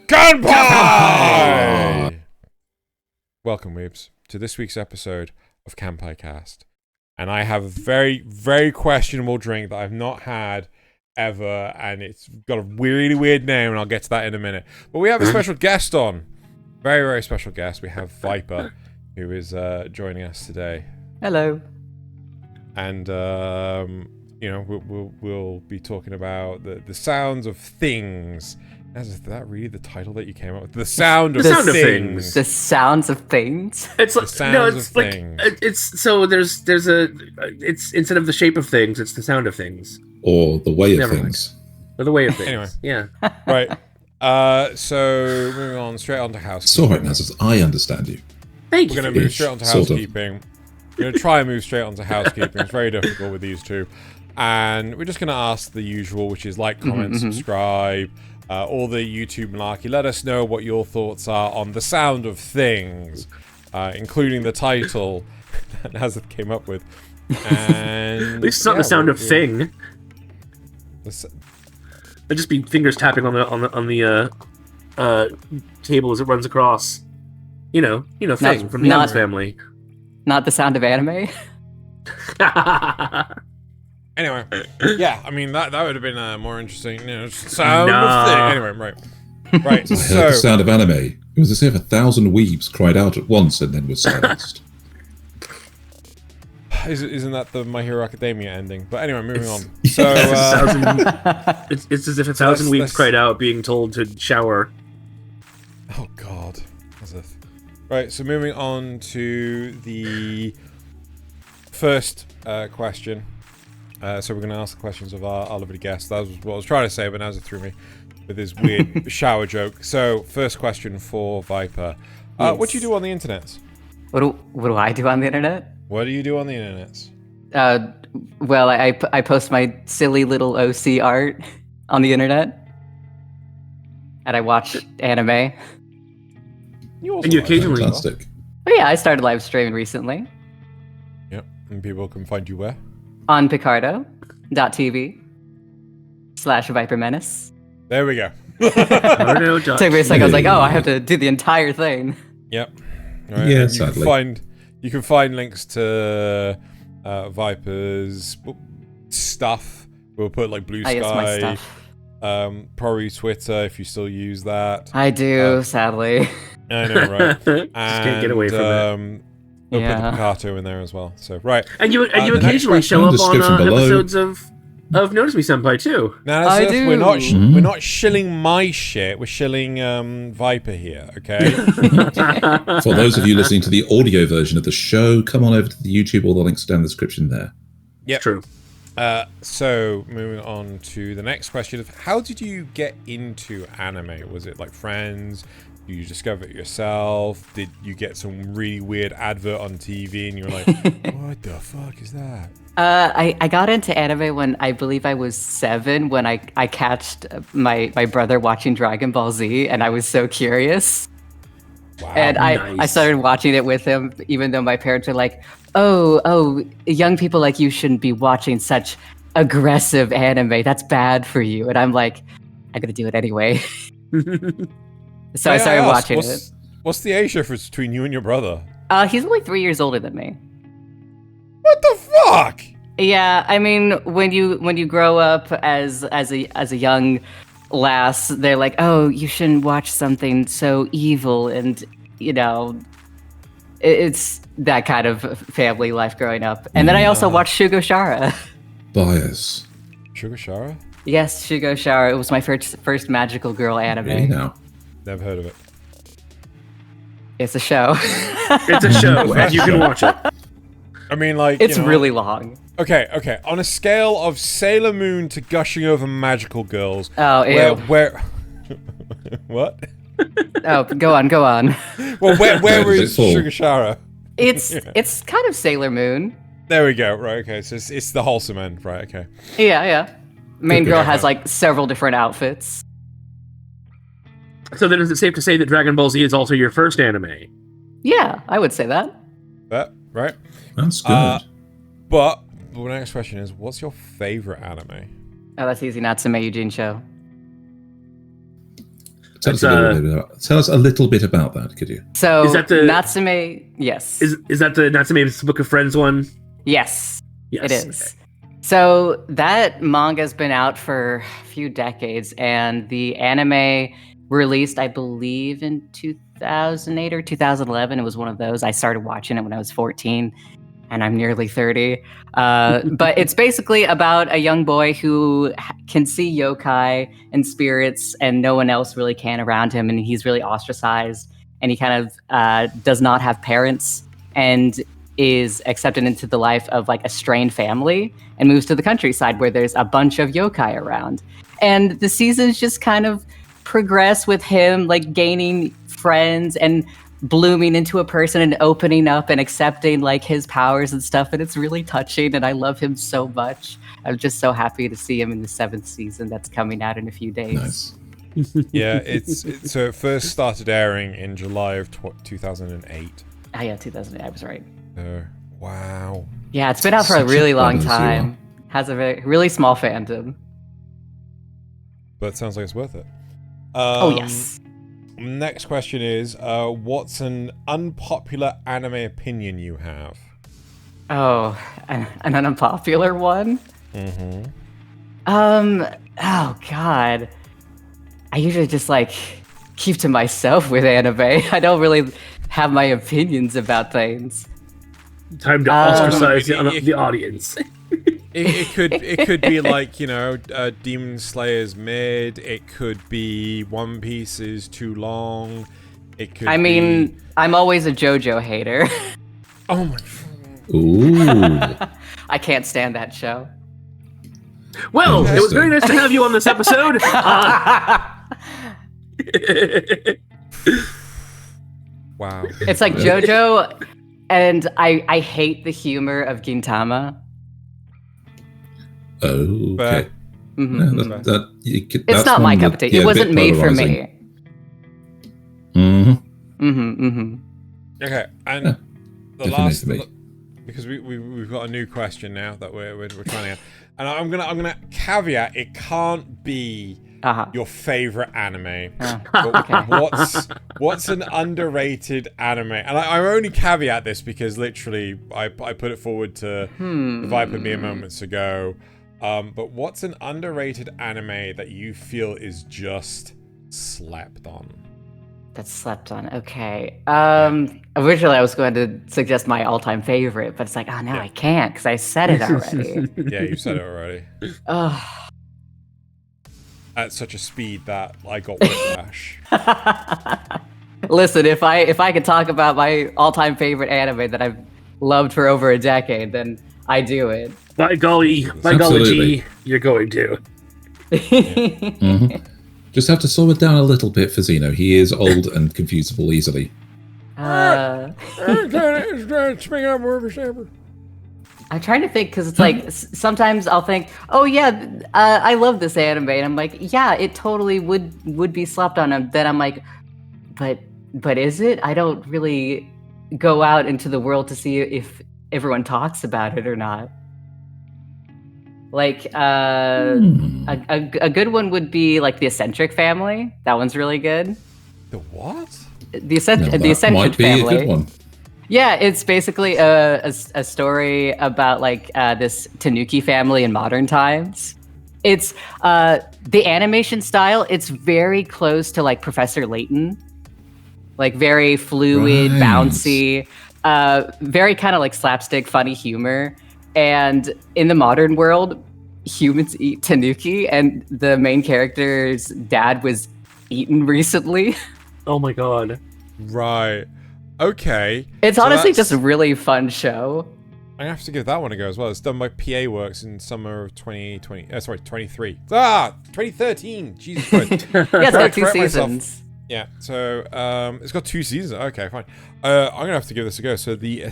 Kanpai! Welcome, weebs, to this week's episode of Kanpai Cast. And I have a very, very questionable drink that I've not had ever, and it's got a really weird name, and I'll get to that in a minute. But we have a special guest on. Very, very special guest. We have Viper, who is joining us today. Hello. And, we'll be talking about the sounds of things. Is that really the title that you came up with? The sound of things. The sounds of things. It's like it's instead of the shape of things, it's the sound of things. Or the way of things. Or the way of things. Anyway. Yeah. Right. So moving on straight on to housekeeping. It's all right, Nasuth. I understand you. Thank you. We're going to move straight on to housekeeping. We're going to try and move straight on to housekeeping. It's very difficult with these two. And we're just going to ask the usual, which is like, comment, subscribe, all the YouTube malarkey. Let us know what your thoughts are on the sound of things, including the title that Nasuth came up with. And at least it's not the sound of thing. It'd just be fingers tapping on the table as it runs across. You know, thing from the Addams Family. Not the sound of anime. Anyway, yeah, I mean that would have been more interesting. Sound of thing. Anyway, right. I heard the sound of anime. It was as if 1,000 weebs cried out at once and then were silenced. Isn't that the My Hero Academia ending? But anyway, moving on. So it's as if 1,000 weebs cried out, being told to shower. Oh God, right. So moving on to the first question. So we're going to ask the questions of our lovely guest. That was what I was trying to say, but Nasuth threw me with his weird shower joke. So first question for Viper. Yes. What do you do on the internet? What do I do on the internet? What do you do on the internet? Well, I post my silly little OC art on the internet. And I watch anime. And you occasionally... Fantastic. Oh yeah, I started live streaming recently. Yep, and people can find you where? On Picardo.tv/Viper Menace. There we go. Took me a second. I was like, oh, I have to do the entire thing. Yep. Right. Yeah, and sadly. You can find links to Viper's stuff. We'll put like Blue Yes, my Sky, stuff. probably Twitter if you still use that. I do, sadly. I know, right? Just can't get away from it. We'll put the Picato in there as well. So right. And you occasionally show up on episodes of Notice Me Senpai too. Now, I do. We're not shilling my shit. We're shilling Viper here, okay? For those of you listening to the audio version of the show, come on over to the YouTube. All the links are down in the description there. Yeah, true. So moving on to the next question of how did you get into anime? Was it like friends? Did you discover it yourself? Did you get some really weird advert on TV and you were like, what the fuck is that? I got into anime when I believe I was 7 when I catched my brother watching Dragon Ball Z and I was so curious. Wow, and I started watching it with him even though my parents were like, oh, young people like you shouldn't be watching such aggressive anime. That's bad for you. And I'm like, I'm gonna do it anyway. So I started watching it. What's the age difference between you and your brother? He's only 3 years older than me. What the fuck? Yeah, I mean, when you grow up as a young lass, they're like, oh, you shouldn't watch something so evil, and it's that kind of family life growing up. And then I also watched Shugo Shara. Bias. Shugo Shara? Yes, Shugo Shara. It was my first magical girl anime. Really now? Never heard of it. It's a show. It's a show, and you can watch it. I mean, like, it's really long. Okay. On a scale of Sailor Moon to gushing over magical girls. Oh, ew. Where what? Oh, go on. Well, where is Shugo Shara? It's kind of Sailor Moon. There we go. Right. Okay. So it's the wholesome end. Right. Okay. Yeah. Main girl has like several different outfits. So then is it safe to say that Dragon Ball Z is also your first anime? Yeah, I would say that. That right? That's good. But the next question is, what's your favorite anime? Oh, that's easy. Natsume Eugene show. Tell us a little bit about that, could you? So Is that the Natsume? Yes. Is that the Natsume's Book of Friends one? Yes. Yes. It is. So that manga's been out for a few decades, and the anime released, I believe, in 2008 or 2011. It was one of those. I started watching it when I was 14, and I'm nearly 30. But it's basically about a young boy who can see yokai and spirits, and no one else really can around him, and he's really ostracized, and he kind of does not have parents, and is accepted into the life of like a strained family and moves to the countryside where there's a bunch of yokai around. And the seasons just kind of progress with him like gaining friends and blooming into a person and opening up and accepting like his powers and stuff. And it's really touching, and I love him so much. I'm just so happy to see him in the 7th season that's coming out in a few days. Nice. Yeah, so it first started airing in July of 2008. Oh yeah, 2008, I was right. Wow. Yeah, it's been out for a really long time. Has a really small fandom. But it sounds like it's worth it. Oh yes. Next question is, what's an unpopular anime opinion you have? Oh, an unpopular one? Mm-hmm. Oh god. I usually just like keep to myself with anime. I don't really have my opinions about things. Time to ostracize the audience. It could be like, you know, Demon Slayer's mid. It could be One Piece is too long. It could. I mean, I'm always a JoJo hater. Oh my. Ooh. I can't stand that show. Well, it was very nice to have you on this episode. Wow. It's like JoJo, and I hate the humor of Gintama. Oh, okay. But, Mm-hmm. It's not my cup of tea. It wasn't made for me. Mm-hmm. Mm-hmm. Mm-hmm. Okay, and Yeah, the last, because we've got a new question now that we're trying to get, and I'm gonna caveat, it can't be your favorite anime. But Okay. what's an underrated anime? And I only caveat this because literally I put it forward to the Viper Menace moments ago. But what's an underrated anime that you feel is just slept on? That's slept on. Okay. Originally I was going to suggest my all-time favorite, but it's like, oh no, I can't because I said it already. Yeah, you said it already. Oh. At such a speed that I got whiplash. Listen, if I could talk about my all-time favorite anime that I've loved for over a decade, then I do it. By golly, gee, you're going to. Mm-hmm. Just have to slow it down a little bit for Xeno. He is old and confusable easily. I'm trying to think because it's like sometimes I'll think, oh yeah, I love this anime, and I'm like, yeah, it totally would be slept on. And then I'm like, but is it? I don't really go out into the world to see if everyone talks about it or not. Like a good one would be like the Eccentric Family. That one's really good. The what? The Eccentric might be Family. a good one. Yeah, it's basically a story about like this Tanuki family in modern times. It's the animation style. It's very close to like Professor Layton, like very fluid, bouncy, very kind of like slapstick, funny humor. And in the modern world, humans eat Tanuki, and the main character's dad was eaten recently. Oh my god! Right. Okay. It's honestly just a really fun show. I have to give that one a go as well. It's done by PA Works in summer of 2020. 23. 2013. Jesus Christ. Yeah, it's got 2 seasons. Myself. Yeah, so it's got 2 seasons. Okay, fine. I'm gonna have to give this a go. So the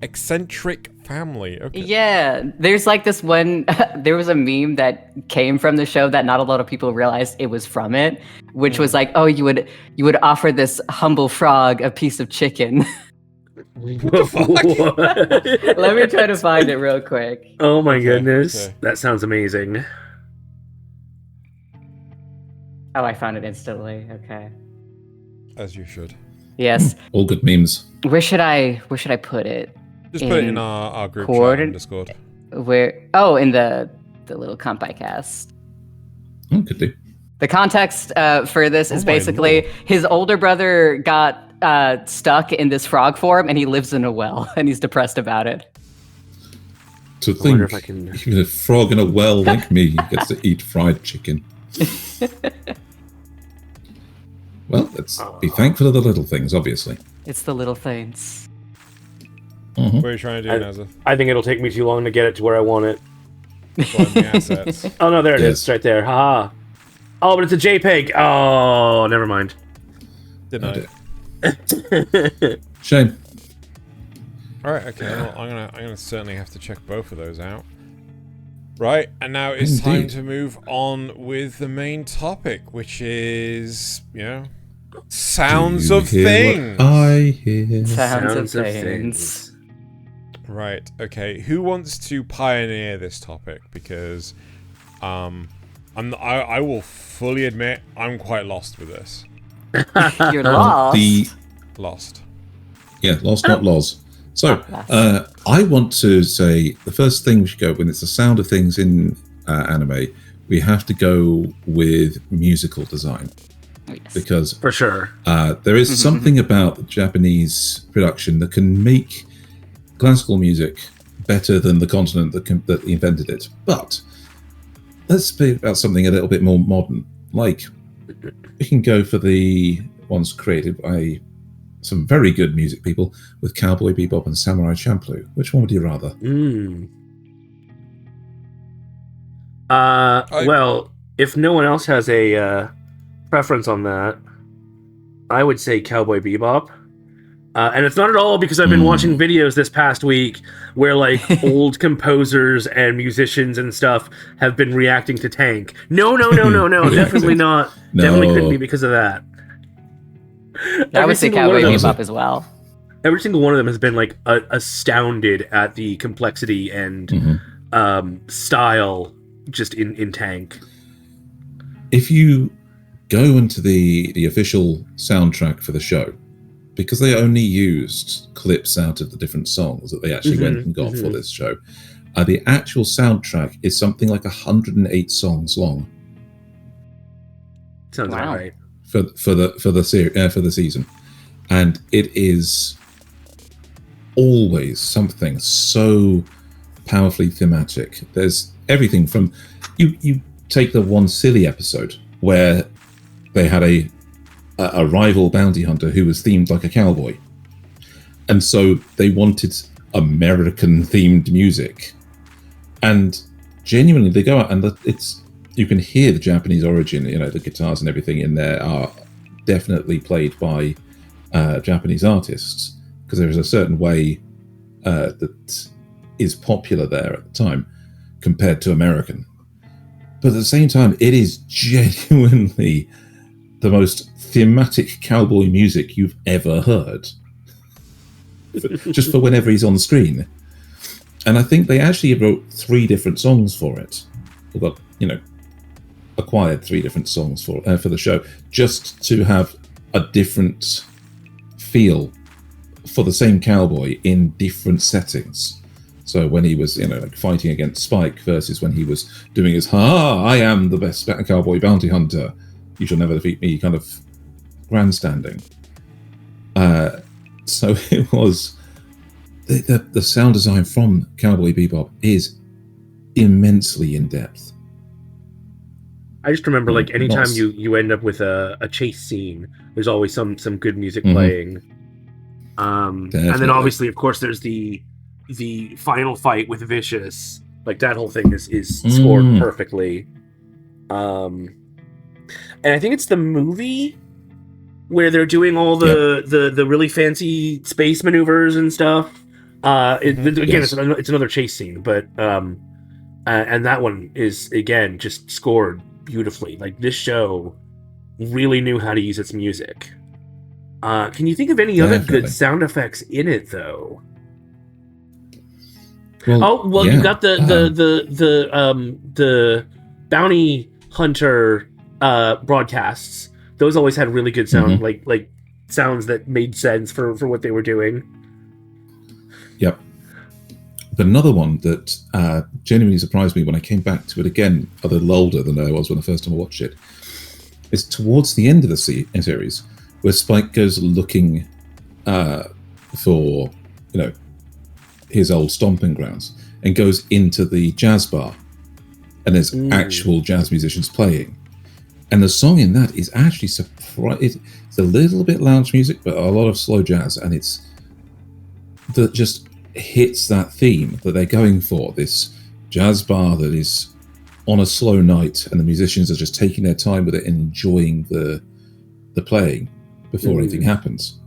Eccentric Family. Okay. Yeah, there's like this one. There was a meme that came from the show that not a lot of people realized it was from it, which was like, oh, you would offer this humble frog a piece of chicken. What the fuck? Let me try to find it real quick. Oh my goodness, okay. That sounds amazing. Oh, I found it instantly. Okay. As you should. Yes. All good memes. Where should I put it? Just put it in our group chat on Discord. Where? Oh, in the little Kanpai Cast. Oh, could do. The context for this is my basically lord. his older brother got stuck in this frog form, and he lives in a well, and he's depressed about it. To wonder think, if I can- even a frog in a well like me gets to eat fried chicken. Well, let's be thankful of the little things, obviously. It's the little things. What are you trying to do, Nasuth? I think it'll take me too long to get it to where I want it. Find the assets. Oh no, there it is. Yes. It's right there. Haha. Oh, but it's a JPEG. Oh, never mind. Didn't Oh, I? Shame. All right, okay. Well, I'm gonna certainly have to check both of those out. Right, and now it's time Indeed. to move on with the main topic, which is, sounds Do you of hear things. what I hear. Sounds of things. Right. Okay. Who wants to pioneer this topic? Because, I will fully admit I'm quite lost with this. You're lost. Lost. Lost, not los. So, I want to say the first thing we should go when it's the sound of things in anime, we have to go with musical design. Oh, yes. For Because sure. there is something about the Japanese production that can make classical music better than the continent that invented it. But let's speak about something a little bit more modern. Like, we can go for the ones created by some very good music people with Cowboy Bebop and Samurai Champloo. Which one would you rather? Well, if no one else has a preference on that, I would say Cowboy Bebop. And it's not at all because I've been watching videos this past week where like old composers and musicians and stuff have been reacting to Tank. No, definitely not. No. Definitely couldn't be because of that. I would say Cowboy Bebop as well. Every single one of them has been like astounded at the complexity and style just in Tank. If you go into the official soundtrack for the show, because they only used clips out of the different songs that they actually went and got for this show, the actual soundtrack is something like 108 songs long. Sounds about right. For the season, and it is always something so powerfully thematic. There's everything from you take the one silly episode where they had a rival bounty hunter who was themed like a cowboy, and so they wanted American themed music, and genuinely they go out and you can hear the Japanese origin. The guitars and everything in there are definitely played by Japanese artists, because there is a certain way that is popular there at the time compared to American. But at the same time, it is genuinely the most thematic cowboy music you've ever heard. Just for whenever he's on the screen. And I think they actually wrote 3 different songs for it. They got, acquired 3 different songs for the show, just to have a different feel for the same cowboy in different settings. So when he was, like fighting against Spike versus when he was doing his I am the best cowboy bounty hunter, you shall never defeat me kind of grandstanding. So it was the sound design from Cowboy Bebop is immensely in depth. I just remember, like, anytime you end up with a chase scene, there's always some good music playing. And then obviously, of course, there's the final fight with Vicious. Like, that whole thing is scored perfectly. And I think it's the movie where they're doing all the really fancy space maneuvers and stuff. It's another chase scene, but and that one is again just scored beautifully. Like, this show really knew how to use its music. Can you think of any other good sound effects in it, though? Well, you got the bounty hunter broadcasts. Those always had really good sound, like sounds that made sense for what they were doing. Yep. But another one that genuinely surprised me when I came back to it again, a little older than I was when the first time I watched it, is towards the end of the series, where Spike goes looking for, his old stomping grounds, and goes into the jazz bar, and there's actual jazz musicians playing. And the song in that is actually it's a little bit lounge music, but a lot of slow jazz, and that just hits that theme that they're going for, this jazz bar that is on a slow night, and the musicians are just taking their time with it and enjoying the playing before anything happens.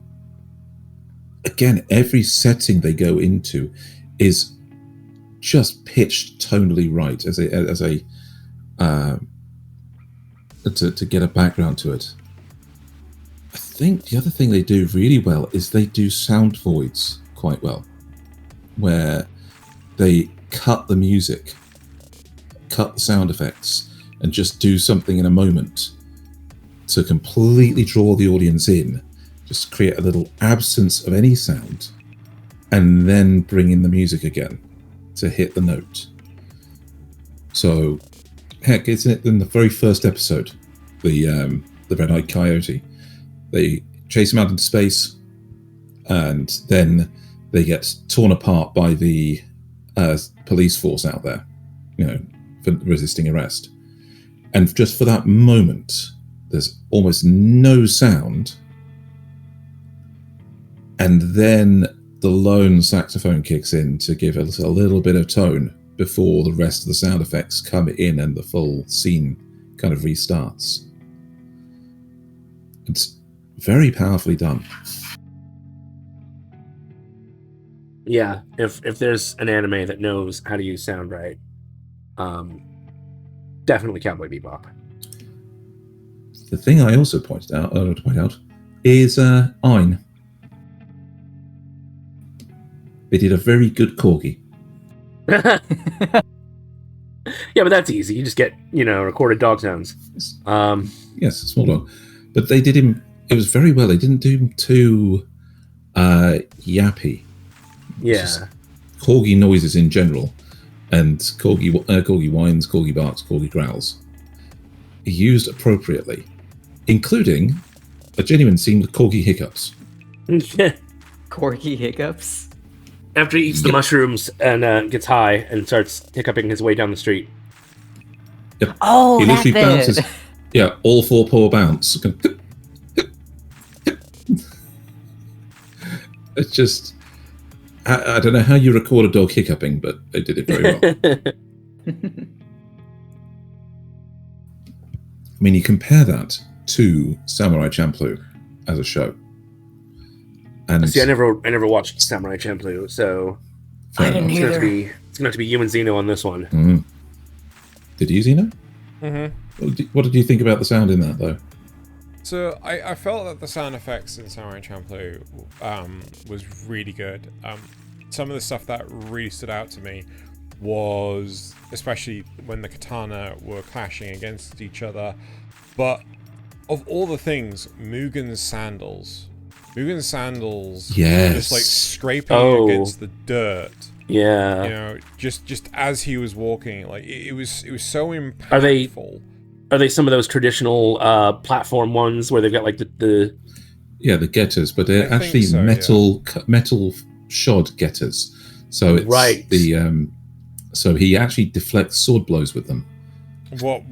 Again, every setting they go into is just pitched tonally right to get a background to it. I think the other thing they do really well is they do sound voids quite well, where they cut the music, cut the sound effects, and just do something in a moment to completely draw the audience in, just create a little absence of any sound, and then bring in the music again to hit the note. So, heck, isn't it in the very first episode, the red-eyed coyote, they chase him out into space, and then they get torn apart by the police force out there, for resisting arrest. And just for that moment, there's almost no sound, and then the lone saxophone kicks in to give it a little bit of tone before the rest of the sound effects come in and the full scene kind of restarts. It's very powerfully done. Yeah, if there's an anime that knows how to use sound right, definitely Cowboy Bebop. The thing I also point out is Ein. They did a very good corgi. Yeah, but that's easy. You just get, recorded dog sounds. Yes, a small dog. But they did him, it was very well. They didn't do him too yappy. Yeah. Corgi noises in general, and corgi whines, corgi barks, corgi growls, used appropriately, including a genuine scene with corgi hiccups. Corgi hiccups? After he eats the mushrooms and gets high and starts hiccuping his way down the street. Yep. Oh, he literally that bounces. Yeah, all 4 paw bounce. It's just, I don't know how you record a dog hiccuping, but they did it very well. I mean, you compare that to Samurai Champloo as a show. And see, I never watched Samurai Champloo, so I didn't either. It's going to have to be you and Xeno on this one. Mm-hmm. Did you, Xeno? Mm-hmm. What did you think about the sound in that, though? So I felt that the sound effects in Samurai Champloo was really good. Some of the stuff that really stood out to me was especially when the katana were clashing against each other. But of all the things, Mugen's sandals, yes, just like scraping against the dirt. Yeah, just as he was walking, like it was so impactful. Are they some of those traditional platform ones where they've got like the getters, but they're actually metal shod getters. So it's right. So he actually deflects sword blows with them. What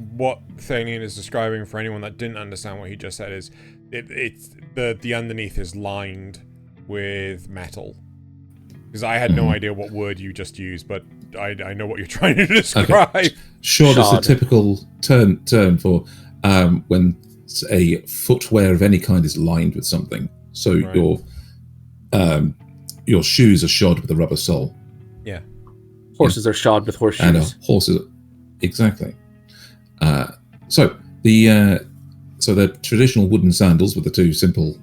Thaylien is describing, for anyone that didn't understand what he just said, is it's the underneath is lined with metal. Because I had no idea what word you just used, but I know what you're trying to describe. Okay. Shod is the typical term for when a footwear of any kind is lined with something. So right. Your shoes are shod with a rubber sole. Yeah. Horses are shod with horseshoes. And horses, exactly. So the traditional wooden sandals with the 2 simple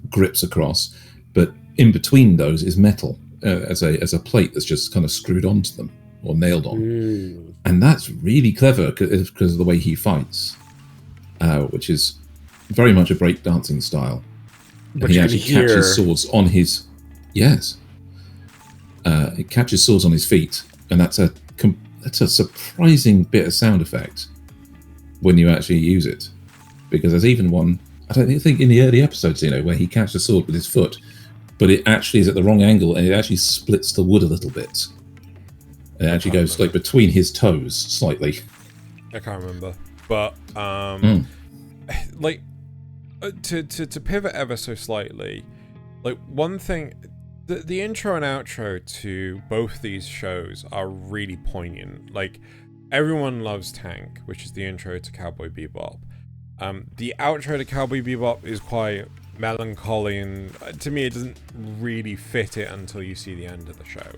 grips across, but in between those is metal as a plate that's just kind of screwed onto them or nailed on. And that's really clever because of the way he fights, which is very much a breakdancing style. And But he you actually can hear... catches swords on his... Yes. It catches swords on his feet, and that's a surprising bit of sound effect when you actually use it. Because there's even one, I don't think in the early episodes, where he catches a sword with his foot, but it actually is at the wrong angle, and it actually splits the wood a little bit. It actually goes like between his toes slightly. I can't remember, but like to pivot ever so slightly, like one thing, the intro and outro to both these shows are really poignant. Like, everyone loves Tank, which is the intro to Cowboy Bebop. The outro to Cowboy Bebop is quite melancholy, and to me it doesn't really fit it until you see the end of the show.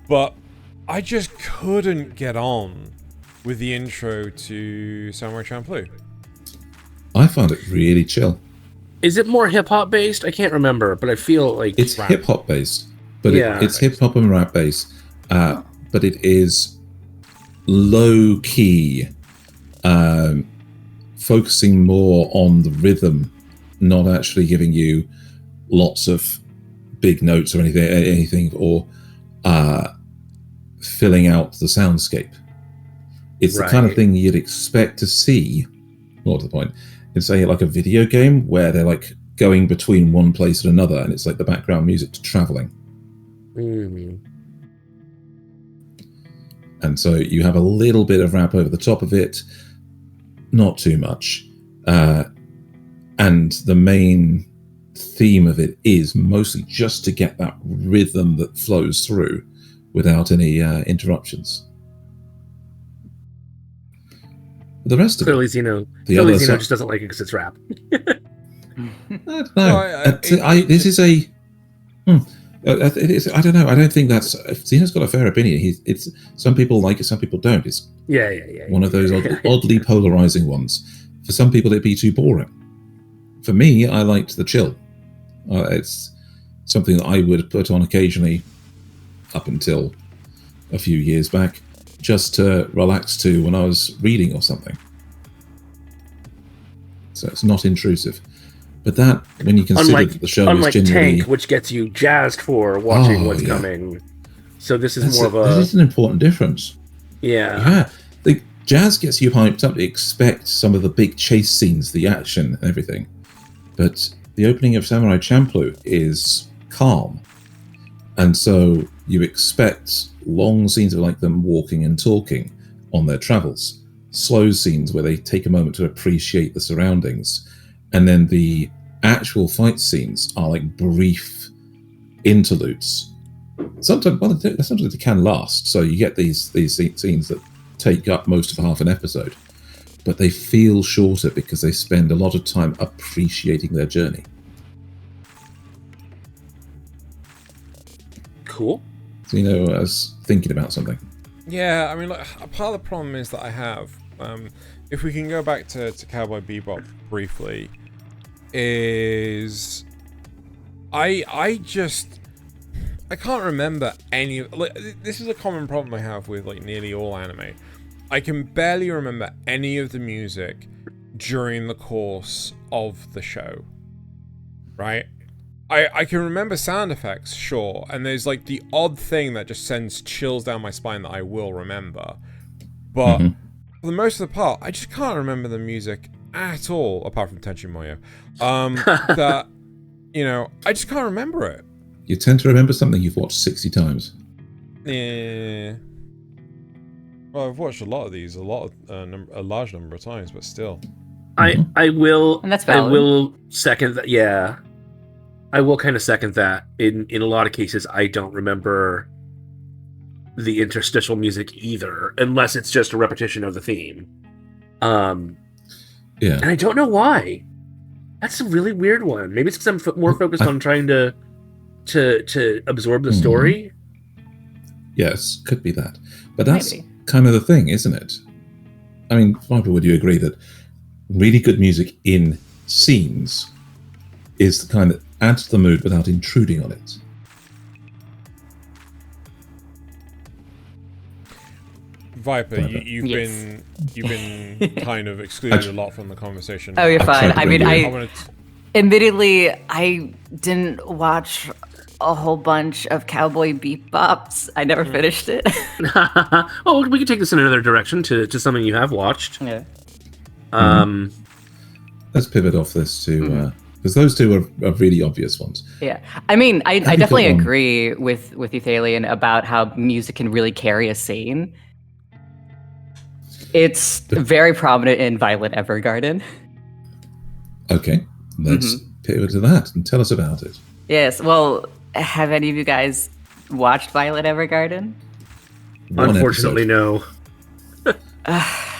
But I just couldn't get on with the intro to Samurai Champloo. I found it really chill. Is it more hip-hop based? I can't remember, but I feel like... It's hip-hop based, but it's hip-hop and rap based, but it is low-key, focusing more on the rhythm, not actually giving you lots of big notes or anything or filling out the soundscape. It's the kind of thing you'd expect to see, more to the point, in say like a video game where they're like going between one place and another, and it's like the background music to traveling. Mm-hmm. And so you have a little bit of rap over the top of it, not too much. And the main theme of it is mostly just to get that rhythm that flows through without any interruptions. The rest of clearly, it... Xeno just doesn't like it because it's rap. I don't know. This is a... I don't know. I don't think that's... Xeno's got a fair opinion. It's some people like it, some people don't. It's one of those oddly polarizing ones. For some people, it'd be too boring. For me, I liked the chill. It's something that I would put on occasionally up until a few years back, just to relax to when I was reading or something. So it's not intrusive. But that, when you consider that the show is generally... Tank, which gets you jazzed for watching what's coming. So this is That is an important difference. Yeah. The jazz gets you hyped up to expect some of the big chase scenes, the action and everything. But the opening of Samurai Champloo is calm. And so you expect long scenes of like them walking and talking on their travels. Slow scenes where they take a moment to appreciate the surroundings. And then the actual fight scenes are like brief interludes. Sometimes they can last. So you get these scenes that take up most of half an episode. But they feel shorter because they spend a lot of time appreciating their journey. Cool. So, I was thinking about something. Yeah, I mean, look, part of the problem is that I have, if we can go back to Cowboy Bebop briefly, is I can't remember any, like, this is a common problem I have with like nearly all anime. I can barely remember any of the music during the course of the show, right? I can remember sound effects, sure, and there's like the odd thing that just sends chills down my spine that I will remember. But for the most of the part, I just can't remember the music at all, apart from Tenchi Muyo. That, I just can't remember it. You tend to remember something you've watched 60 times. Yeah. Well, I've watched a lot of these, a large number of times, but still. I will, and that's valid. I will second that. Yeah, I will kind of second that. In a lot of cases, I don't remember the interstitial music either, unless it's just a repetition of the theme. And I don't know why. That's a really weird one. Maybe it's because I'm more focused on trying to absorb the story. Yes, could be that. But that's kind of the thing, isn't it? I mean, Viper, would you agree that really good music in scenes is the kind that adds to the mood without intruding on it? Viper, you've been kind of excluded a lot from the conversation. Oh, you're fine. I mean, admittedly, I didn't watch a whole bunch of Cowboy Bebops. I never finished it. Oh, we can take this in another direction to something you have watched. Yeah. Let's pivot off this to because those two are really obvious ones. Yeah, I mean, I definitely agree with you, Thaylien, about how music can really carry a scene. It's very prominent in Violet Evergarden. Okay, let's pivot to that and tell us about it. Yes, well, have any of you guys watched Violet Evergarden? Unfortunately, no.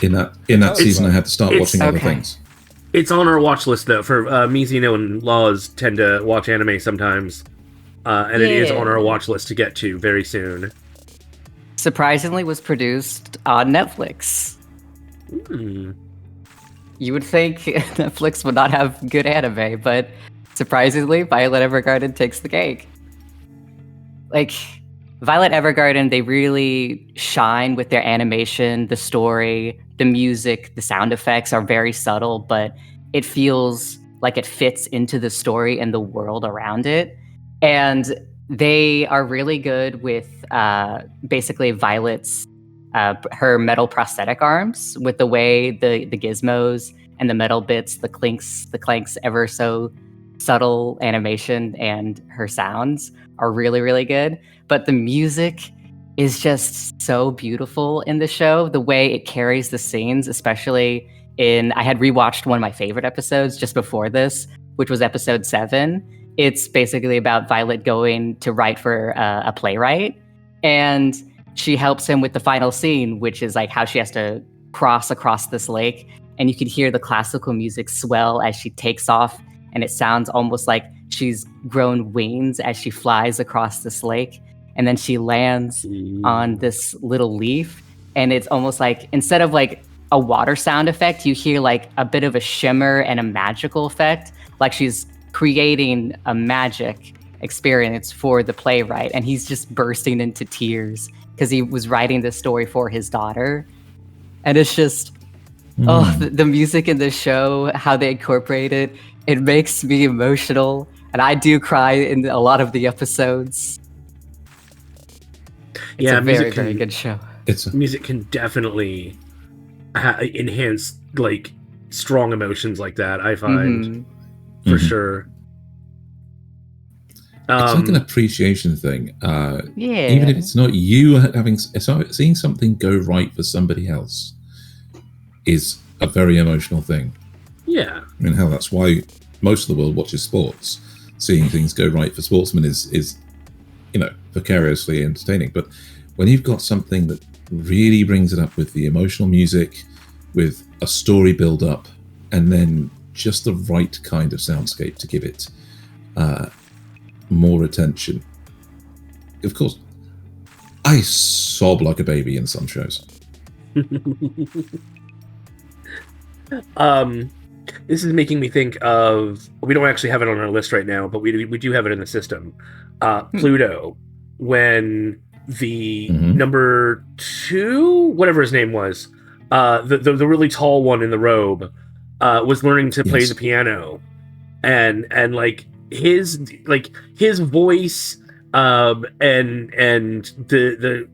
In that season, I had to start watching other things. It's on our watch list, though. For me, Zeno, and Laws tend to watch anime sometimes, and it is on our watch list to get to very soon. Surprisingly, was produced on Netflix. You would think Netflix would not have good anime, but surprisingly, Violet Evergarden takes the cake. Like, Violet Evergarden, they really shine with their animation, the story, the music, the sound effects are very subtle, but it feels like it fits into the story and the world around it. And they are really good with basically Violet's her metal prosthetic arms, with the way the gizmos and the metal bits, the clanks ever so subtle animation, and her sounds are really, really good. But the music is just so beautiful in the show, the way it carries the scenes, especially I had rewatched one of my favorite episodes just before this, which was episode 7. It's basically about Violet going to write for a playwright, and she helps him with the final scene, which is like how she has to cross across this lake, and you can hear the classical music swell as she takes off, and it sounds almost like she's grown wings as she flies across this lake. And then she lands on this little leaf, and it's almost like, instead of like a water sound effect, you hear like a bit of a shimmer and a magical effect, like she's creating a magic experience for the playwright. And he's just bursting into tears because he was writing this story for his daughter. And it's just, the music in the show, how they incorporate it, it makes me emotional. And I do cry in a lot of the episodes. It's a very, very good show. Music can definitely enhance like strong emotions like that, I find, for sure. It's like an appreciation thing. Even if it's not you seeing something go right for somebody else is a very emotional thing. Yeah. I mean, hell, that's why most of the world watches sports. Seeing things go right for sportsmen is vicariously entertaining. But when you've got something that really brings it up with the emotional music, with a story build up, and then just the right kind of soundscape to give it more attention. Of course, I sob like a baby in some shows. This is making me think of, we don't actually have it on our list right now, but we do have it in the system. Pluto, when the number 2, whatever his name was, the really tall one in the robe, was learning to play the piano, and like his voice, and the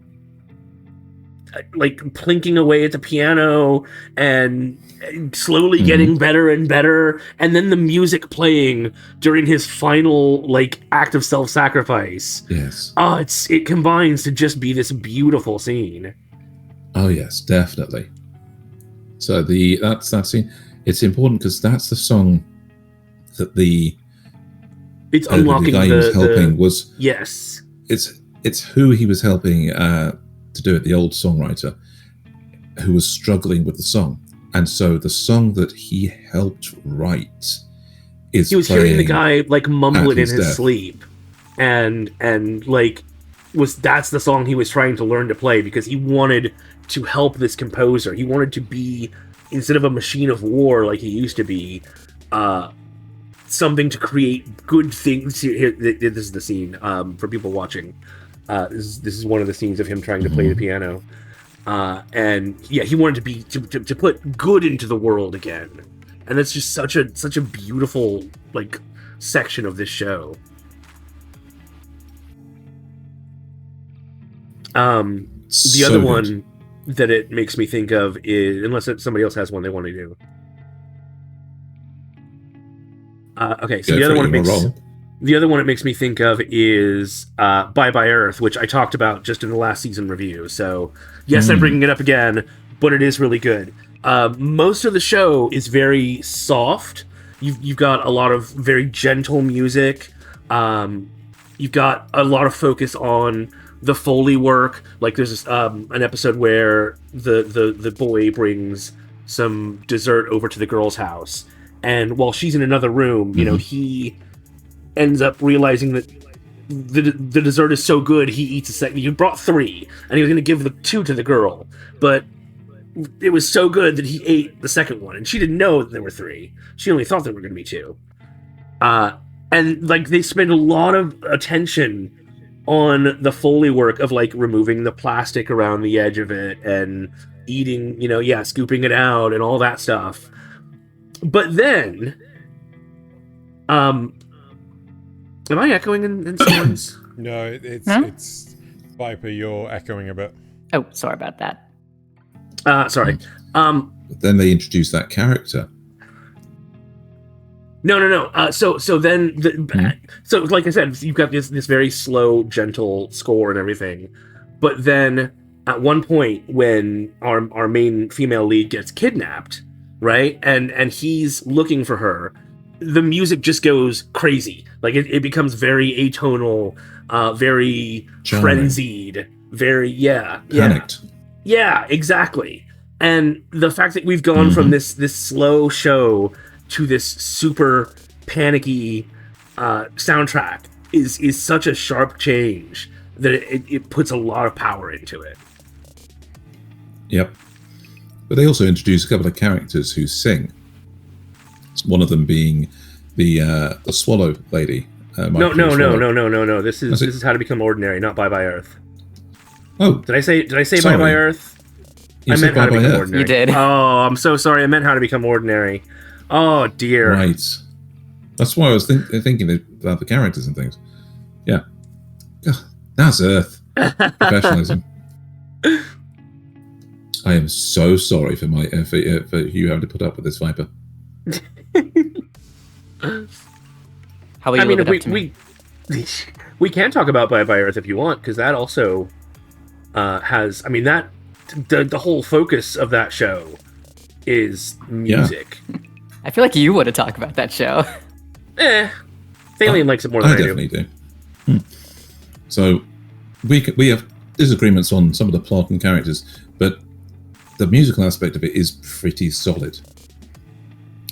like plinking away at the piano and slowly getting better and better, and then the music playing during his final like act of self-sacrifice. Yes. It combines to just be this beautiful scene. Oh yes, definitely. So that scene, it's important because that's the song that it's unlocking the guy he was helping was. Yes. It's who he was helping to do it, the old songwriter who was struggling with the song. And so the song that he helped write is, he was hearing the guy like mumble it in his sleep, and like that's the song he was trying to learn to play, because he wanted to help this composer. He wanted to be, instead of a machine of war like he used to be, something to create good things. Here, this is the scene for people watching. This is one of the scenes of him trying to play the piano. And yeah, he wanted to put good into the world again, and that's just such a beautiful like section of this show. The other one that it makes me think of is, unless somebody else has one they want to do. Okay, so the other one it makes me think of is Bye Bye Earth, which I talked about just in the last season review. So yes, I'm bringing it up again, but it is really good. Most of the show is very soft. You've got a lot of very gentle music. You've got a lot of focus on the foley work. Like there's an episode where the boy brings some dessert over to the girl's house, and while she's in another room, you know, he ends up realizing that the dessert is so good, he eats a second. He brought 3, and he was going to give the 2 to the girl, but it was so good that he ate the second one, and she didn't know that there were 3. She only thought there were going to be 2. And like they spend a lot of attention on the foley work of like removing the plastic around the edge of it and eating, scooping it out and all that stuff. But then, am I echoing in someone's? No, it's Viper. You're echoing a bit. Oh, sorry about that. Sorry. But then they introduced that character. No. So then, so like I said, you've got this very slow, gentle score and everything. But then, at one point, when our main female lead gets kidnapped, right, and he's looking for her, the music just goes crazy. Like it becomes very atonal, very frenzied, very panicked. Yeah, exactly. And the fact that we've gone from this slow show to this super panicky soundtrack is such a sharp change that it puts a lot of power into it. Yep. But they also introduce a couple of characters who sing. One of them being the Swallow lady. No. This is How to Become Ordinary, not Bye Bye Earth. Oh, did I say sorry. Bye Bye Earth? I meant How to Become Earth. Ordinary. You did. Oh, I'm so sorry. I meant How to Become Ordinary. Oh dear. Right. That's why I was thinking about the characters and things. Yeah. That's Earth. Professionalism. I am so sorry for you having to put up with this, Viper. How will you live it up to me? We can talk about Bye Bye Earth if you want, because that also has. I mean, that the whole focus of that show is music. Yeah. I feel like you want to talk about that show. Thaylien likes it more than I do. I definitely do. So we have disagreements on some of the plot and characters, but the musical aspect of it is pretty solid.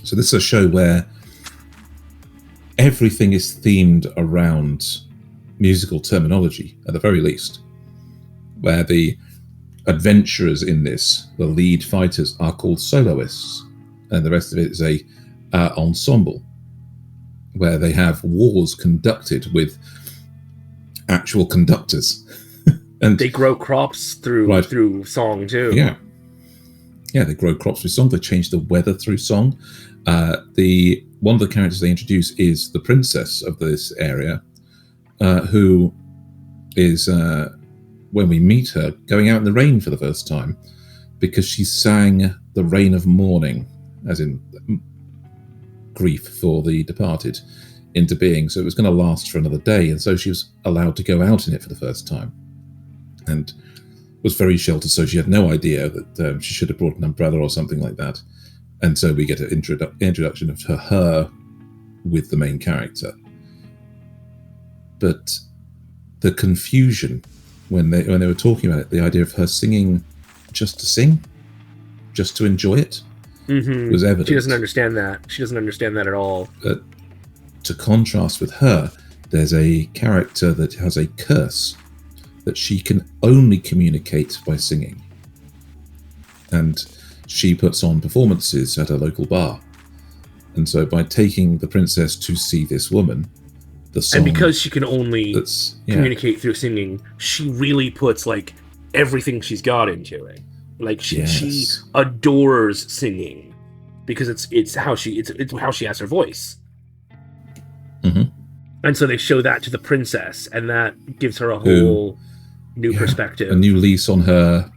So this is a show where everything is themed around musical terminology, at the very least, where the adventurers in this, the lead fighters, are called soloists, and the rest of it is a ensemble, where they have wars conducted with actual conductors. And they grow crops through song too. Yeah, they grow crops through song. They change the weather through song. One of the characters they introduce is the princess of this area, who is, when we meet her, going out in the rain for the first time because she sang the rain of mourning, as in grief for the departed, into being. So it was going to last for another day, and so she was allowed to go out in it for the first time, and was very sheltered, so she had no idea that she should have brought an umbrella or something like that. And so we get an introduction of her with the main character. But the confusion when they were talking about it, the idea of her singing just to sing, just to enjoy it, was evident. She doesn't understand that. She doesn't understand that at all. But to contrast with her, there's a character that has a curse that she can only communicate by singing. And she puts on performances at a local bar. And so by taking the princess to see this woman, the song... And because she can only communicate through singing, she really puts like everything she's got into it. Like she adores singing because it's how she has her voice. Mm-hmm. And so they show that to the princess, and that gives her a whole new perspective, a new lease on her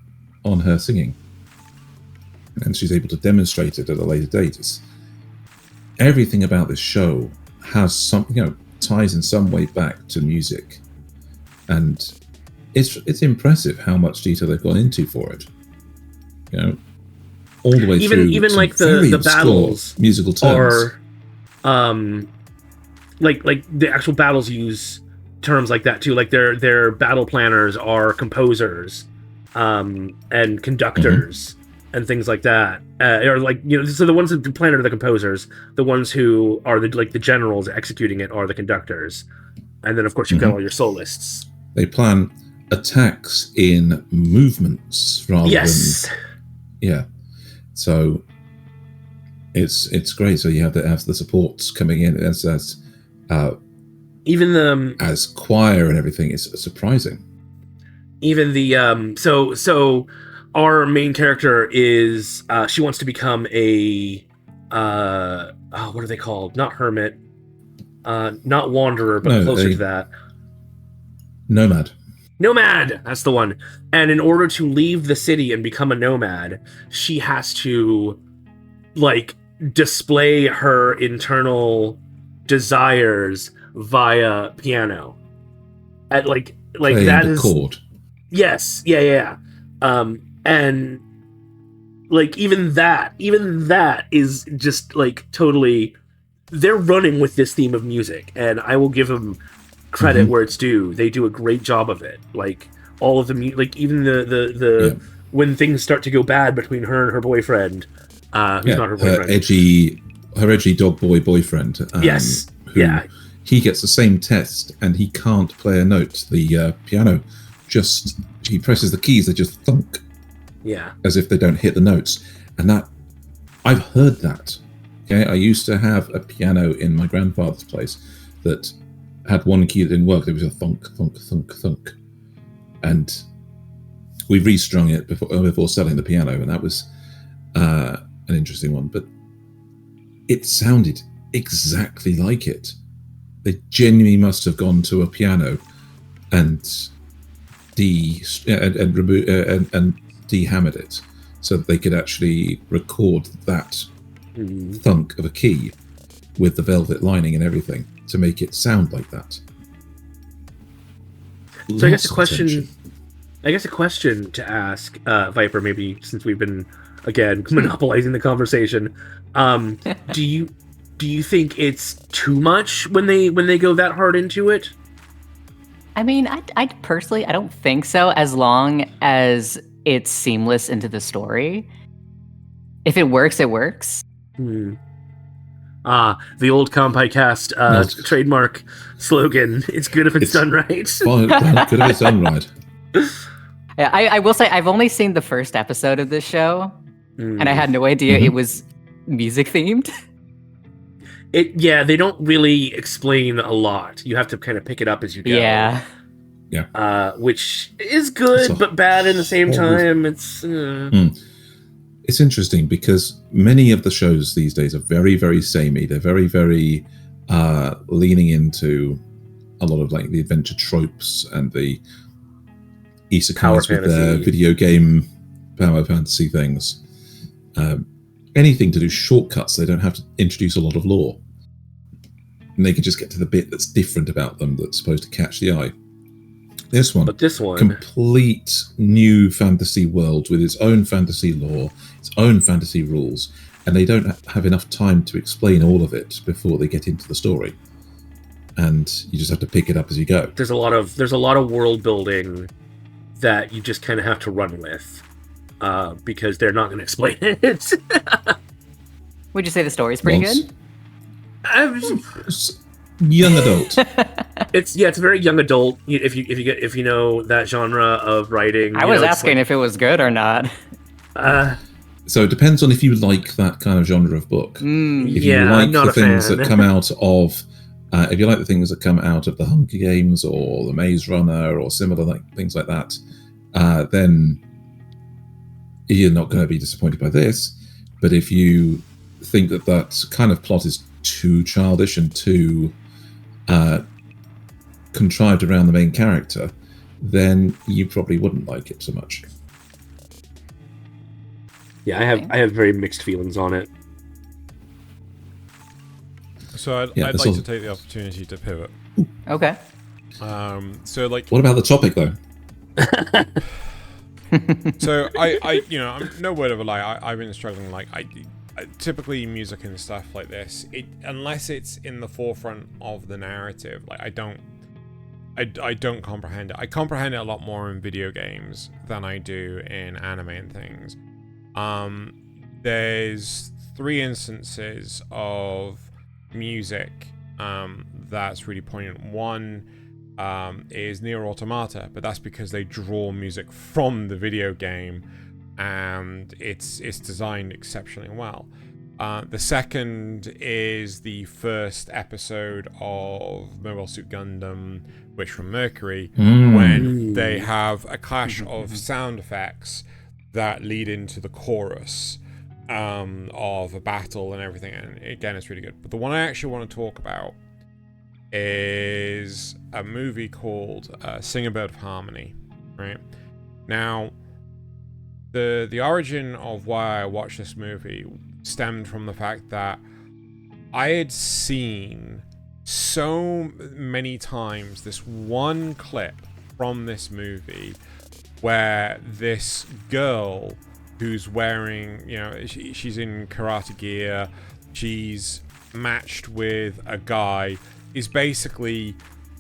singing, and she's able to demonstrate it at a later date. Everything about this show has some, ties in some way back to music, and it's impressive how much detail they've gone into for it. All the way through. Even like the battles musical terms are, like the actual battles use terms like that too. Like their battle planners are composers, and conductors. And things like that, or like so the ones that plan are the composers. The ones who are the generals executing it are the conductors, and then of course you've got all your solists. They plan attacks in movements rather than So it's great. So you have the supports coming in as even as choir and everything. It's surprising. Even the so. Our main character is she wants to become a what are they called? Not hermit, not wanderer, but closer to that. Nomad. Nomad, that's the one. And in order to leave the city and become a nomad, she has to display her internal desires via piano. At playing that the is chord. Yes, yeah. And even that is just totally, they're running with this theme of music, and I will give them credit where it's due. They do a great job of it. All of the even the when things start to go bad between her and her boyfriend, who's not her boyfriend, her edgy dog boyfriend. He gets the same test and he can't play a note. The piano he presses the keys, they just thunk. Yeah. As if they don't hit the notes. And that, I've heard that. Okay, I used to have a piano in my grandfather's place that had one key that didn't work. There was a thunk, thunk, thunk, thunk. And we restrung it before selling the piano, and that was an interesting one. But it sounded exactly like it. They genuinely must have gone to a piano and de-hammered it so that they could actually record that thunk of a key with the velvet lining and everything to make it sound like that. So I guess a question to ask Viper, maybe since we've been again monopolizing the conversation, do you think it's too much when they go that hard into it? I mean, I personally, I don't think so, as long as it's seamless into the story. If it works, it works. The old Kanpai Cast trademark slogan, it's good if it's done right. Good if it's done right. Yeah, I will say, I've only seen the first episode of this show, and I had no idea it was music themed. They don't really explain a lot. You have to kind of pick it up as you go. Yeah. Which is good, but bad at the same time. It's interesting because many of the shows these days are very, very samey. They're very, very leaning into a lot of the adventure tropes and the isekais with their video game power fantasy things. Anything to do shortcuts, they don't have to introduce a lot of lore. And they can just get to the bit that's different about them that's supposed to catch the eye. This one, complete new fantasy world with its own fantasy lore, its own fantasy rules, and they don't have enough time to explain all of it before they get into the story. And you just have to pick it up as you go. There's a lot of world building that you just kind of have to run with. Because they're not going to explain it. Would you say the story's pretty good? Young adult. It's very young adult. If you know that genre of writing. I was asking if it was good or not. So it depends on if you like that kind of genre of book. If you like the things that come out of, if you like the things that come out of the Hunger Games or the Maze Runner or similar things like that, then you're not going to be disappointed by this. But if you think that kind of plot is too childish and too contrived around the main character, then you probably wouldn't like it so much. Yeah, I have very mixed feelings on it. So I'd like to take the opportunity to pivot. Okay. So like, what about the topic though? So I I'm no word of a lie. I've been struggling. Like I typically music and stuff like this, unless it's in the forefront of the narrative, like I don't comprehend it. I comprehend it a lot more in video games than I do in anime and things. There's 3 instances of music that's really poignant. One is Nier Automata, but that's because they draw music from the video game and it's designed exceptionally well. The second is the first episode of Mobile Suit Gundam, Wish from Mercury, when they have a clash of sound effects that lead into the chorus of a battle and everything, and again, it's really good. But the one I actually want to talk about is a movie called Sing a Bird of Harmony. Right now, the origin of why I watched this movie stemmed from the fact that I had seen so many times this one clip from this movie where this girl who's wearing, she's in karate gear, she's matched with a guy, is basically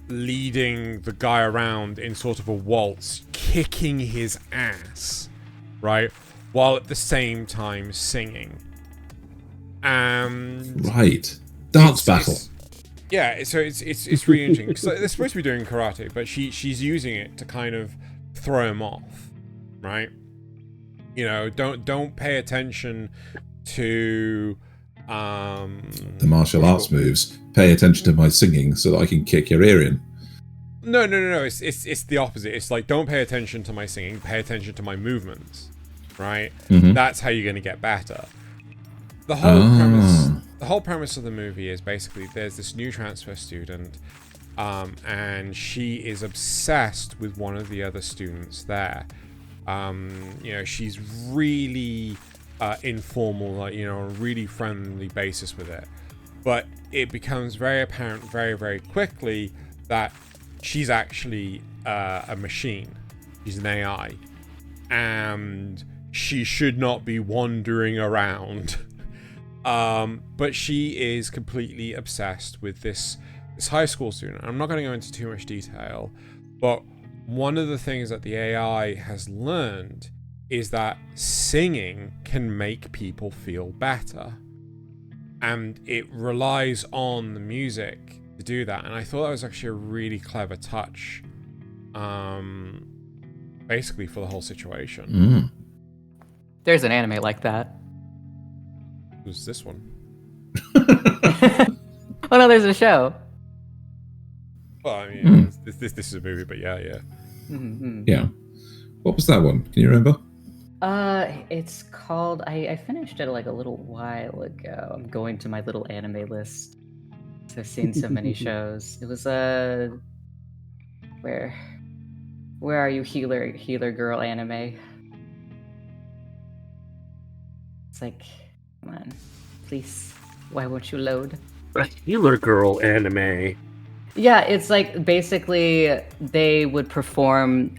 leading the guy around in sort of a waltz, kicking his ass, right, while at the same time singing. And right, dance battle. Yeah, so it's really interesting because they're supposed to be doing karate, but she's using it to kind of throw him off, right? Don't pay attention to the martial arts moves. Pay attention to my singing so that I can kick your ear in. No. It's the opposite. It's like, don't pay attention to my singing. Pay attention to my movements, right? Mm-hmm. That's how you're going to get better. The whole premise of the movie is basically there's this new transfer student, and she is obsessed with one of the other students there. She's really informal, like, a really friendly basis with it. But it becomes very apparent very, very quickly that she's actually a machine. She's an AI. And she should not be wandering around. But she is completely obsessed with this high school student. I'm not going to go into too much detail, but one of the things that the AI has learned is that singing can make people feel better. And it relies on the music to do that. And I thought that was actually a really clever touch, basically for the whole situation. There's an anime like that. Who's this one? Oh no, there's a show. Well, I mean, this is a movie, but yeah. Mm-hmm. Yeah. What was that one? Can you remember? It's called. I finished it like a little while ago. I'm going to my little anime list. I've seen so many shows. It was where are you, healer girl anime? It's like, come on, please. Why won't you load? A healer girl anime. Yeah, it's like basically they would perform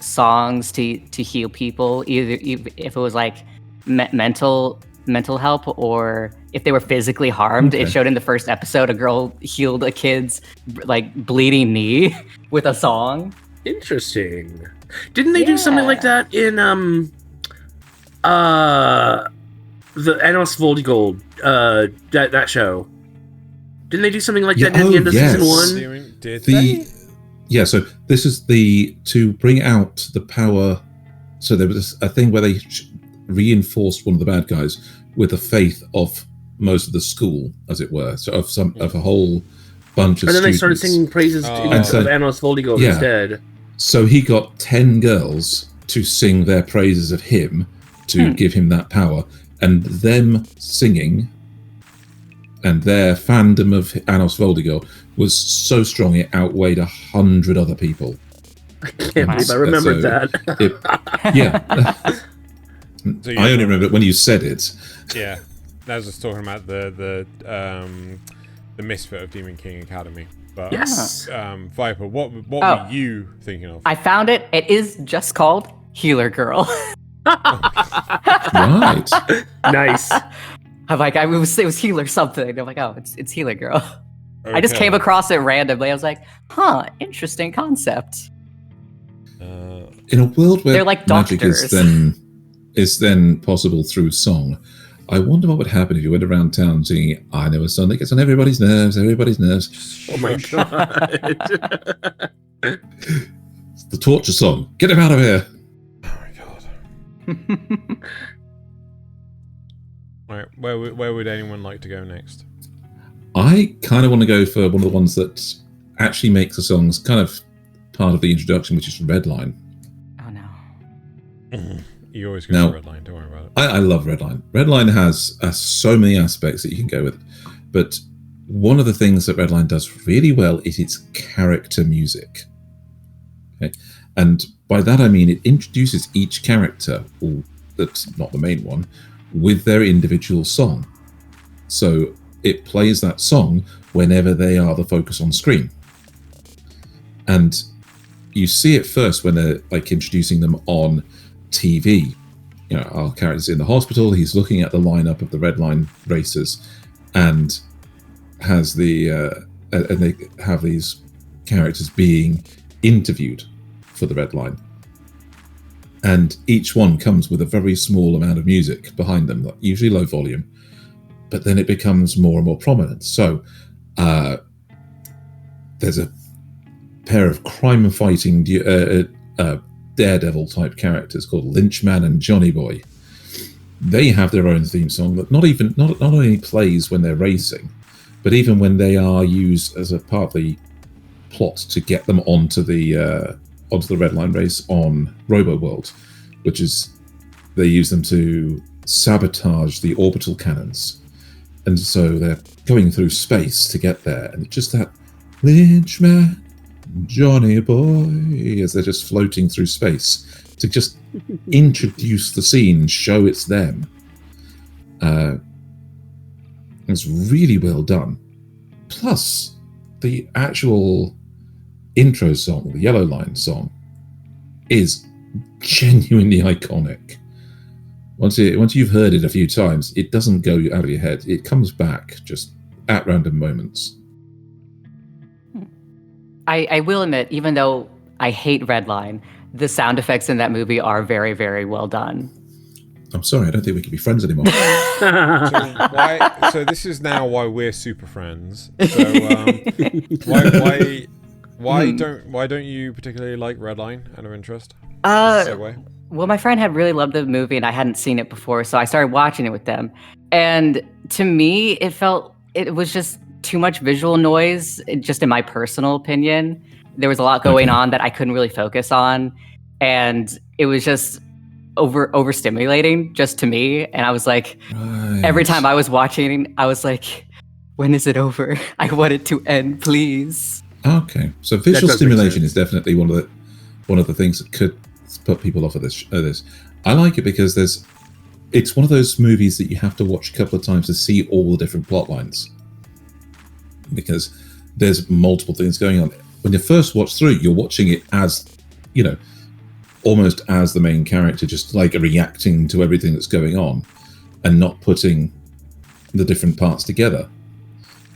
songs to heal people, either if it was like mental help or if they were physically harmed. Okay. It showed in the first episode a girl healed a kid's like bleeding knee with a song. Interesting. Didn't they do something like that in the Anos Voldigold that show? Didn't they do something like that at the end of season 1? Did they? Yeah, so this is to bring out the power. So there was a thing where they reinforced one of the bad guys with the faith of most of the school, as it were. So of a whole bunch of students. And then they started singing praises of Anos Voldigold instead. So he got 10 girls to sing their praises of him, to give him that power, and them singing and their fandom of Anos Voldigor was so strong it outweighed 100 other people. I can't believe I remembered that. So I only remember it when you said it. Yeah, I was just talking about the misfit of Demon King Academy. But, yes. Viper, what were you thinking of? I found it. It is just called Healer Girl. Right. Nice. I'm like, it was Healer something. I'm like, oh, it's Healer Girl. Okay. I just came across it randomly. I was like, interesting concept. In a world where They're like magic doctors. is then possible through song, I wonder what would happen if you went around town singing, I know a song that gets on everybody's nerves. Oh my god. It's the torture song. Get him out of here. Oh my god. Right, where would anyone like to go next? I kind of want to go for one of the ones that actually makes the songs kind of part of the introduction, which is Redline. Oh no. You always go to Redline, don't worry about it. I love Redline. Redline has so many aspects that you can go with. But one of the things that Redline does really well is its character music. Okay? And by that I mean it introduces each character, or that's not the main one, with their individual song. So it plays that song whenever they are the focus on screen. And you see it first when they're like introducing them on TV. You know, our character's in the hospital, he's looking at the lineup of the Redline racers and has and they have these characters being interviewed for the Redline. And each one comes with a very small amount of music behind them, usually low volume, but then it becomes more and more prominent. So there's a pair of crime-fighting daredevil type characters called Lynchman and Johnny Boy. They have their own theme song that not only plays when they're racing, but even when they are used as a part of the plot to get them onto the Redline race on Robo World, which is they use them to sabotage the orbital cannons, and so they're going through space to get there, and it's just that Lynchman, Johnny Boy, as they're just floating through space to just introduce the scene, show it's them. It's really well done. Plus, the actual intro song, the Yellow Line song, is genuinely iconic. Once you've heard it a few times, it doesn't go out of your head. It comes back just at random moments. I will admit, even though I hate Redline, the sound effects in that movie are very, very well done. I'm sorry, I don't think we can be friends anymore. So this is now why we're super friends. So why don't you particularly like Redline out of interest? Well, my friend had really loved the movie and I hadn't seen it before, so I started watching it with them. And to me, it was just too much visual noise, just in my personal opinion. There was a lot going on that I couldn't really focus on, and it was just overstimulating just to me. And I was like, every time I was watching, I was like, when is it over? I want it to end, please. Okay, so visual stimulation is definitely one of the things that could put people off of this. I like it because it's one of those movies that you have to watch a couple of times to see all the different plot lines, because there's multiple things going on. When you first watch through, you're watching it as, you know, almost as the main character, just like reacting to everything that's going on and not putting the different parts together.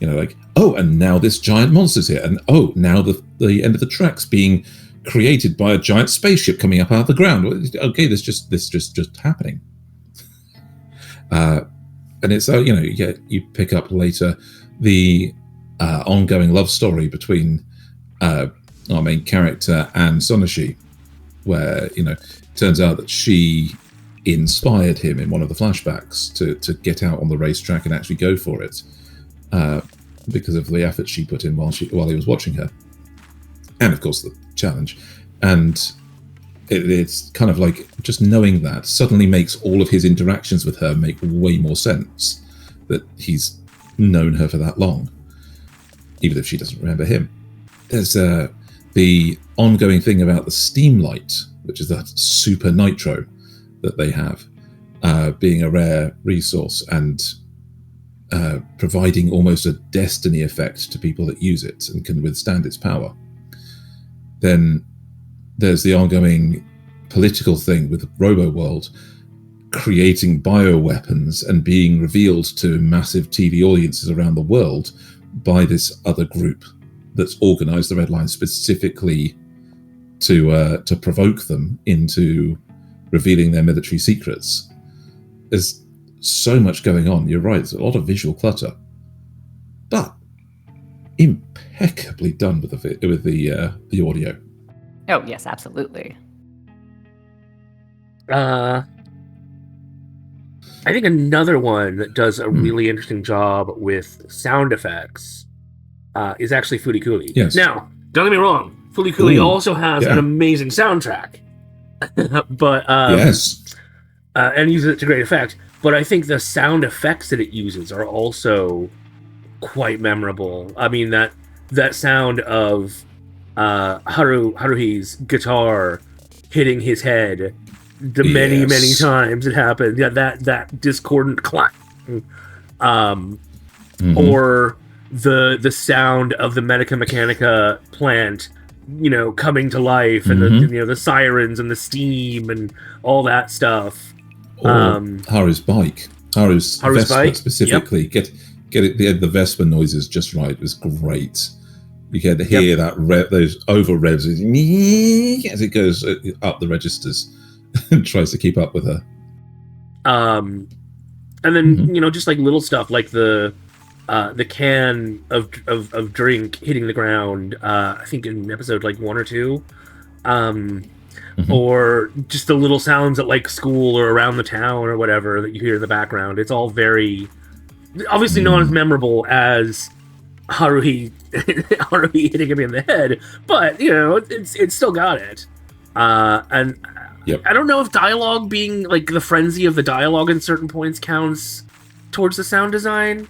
You know, like, oh, and now this giant monster's here, and oh, now the end of the track's being created by a giant spaceship coming up out of the ground. Okay, this just happening. And it's you pick up later the ongoing love story between our main character and Sonoshi, where it turns out that she inspired him in one of the flashbacks to get out on the racetrack and actually go for it, because of the effort she put in while he was watching her, and of course the challenge. And it's kind of like just knowing that suddenly makes all of his interactions with her make way more sense, that he's known her for that long, even if she doesn't remember him. There's the ongoing thing about the steam light, which is that super nitro that they have, being a rare resource and providing almost a destiny effect to people that use it and can withstand its power. Then there's the ongoing political thing with Robo World creating bioweapons and being revealed to massive TV audiences around the world by this other group that's organized the Redline specifically to provoke them into revealing their military secrets. There's so much going on. You're right, there's a lot of visual clutter, but impeccably done with the audio. Oh yes, absolutely. I think another one that does a really interesting job with sound effects is actually Furikuri. Yes. Now, don't get me wrong, Furikuri also has an amazing soundtrack, but yes, and uses it to great effect. But I think the sound effects that it uses are also quite memorable. I mean, that sound of Haruhi's guitar hitting his head the many times it happened. Yeah, that discordant clang. Or the sound of the Medica Mechanica plant, coming to life, and the sirens and the steam and all that stuff. Or Haru's bike, Haru's Vespa bike specifically. Yep. Get it, the Vespa noises just right. It was great. You can hear that those over revs as it goes up the registers and tries to keep up with her. And then just like little stuff like the can of drink hitting the ground. I think in episode like 1 or 2, or just the little sounds at like school or around the town or whatever that you hear in the background. It's all very obviously not as memorable as Haruhi hitting him in the head, but it's still got it. And I don't know if dialogue being like the frenzy of the dialogue in certain points counts towards the sound design.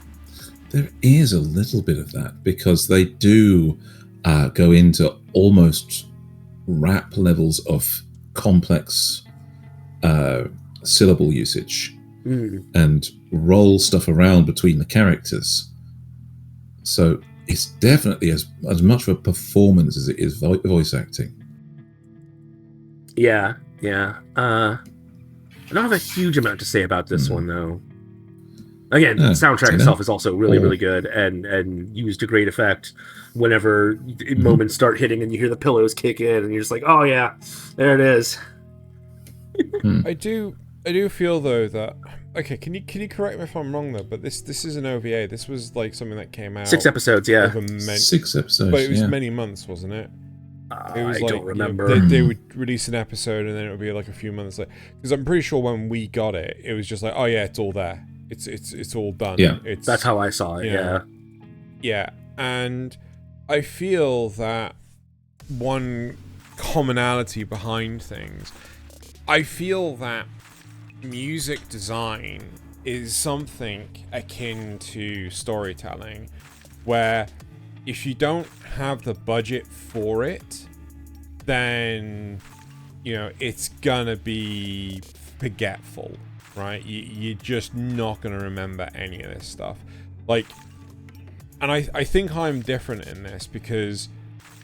There is a little bit of that because they do go into almost rap levels of complex syllable usage and roll stuff around between the characters. So it's definitely as much of a performance as it is voice acting. Yeah. I don't have a huge amount to say about this one, though. Again, the soundtrack itself is also really, really good and used to great effect whenever moments start hitting and you hear the pillows kick in and you're just like, oh yeah, there it is. I do feel though that can you correct me if I'm wrong though, but this is an OVA. This was like something that came out 6 episodes, yeah. 6 episodes. But it was many months, wasn't it? It was I don't remember. They would release an episode and then it would be like a few months later. Because I'm pretty sure when we got it, it was just like, oh yeah, it's all there. It's all done. Yeah, that's how I saw it. Yeah, and I feel that one commonality behind things, I feel that music design is something akin to storytelling, where if you don't have the budget for it, then it's gonna be forgetful, right? You're just not gonna remember any of this stuff. Like, and I think I'm different in this because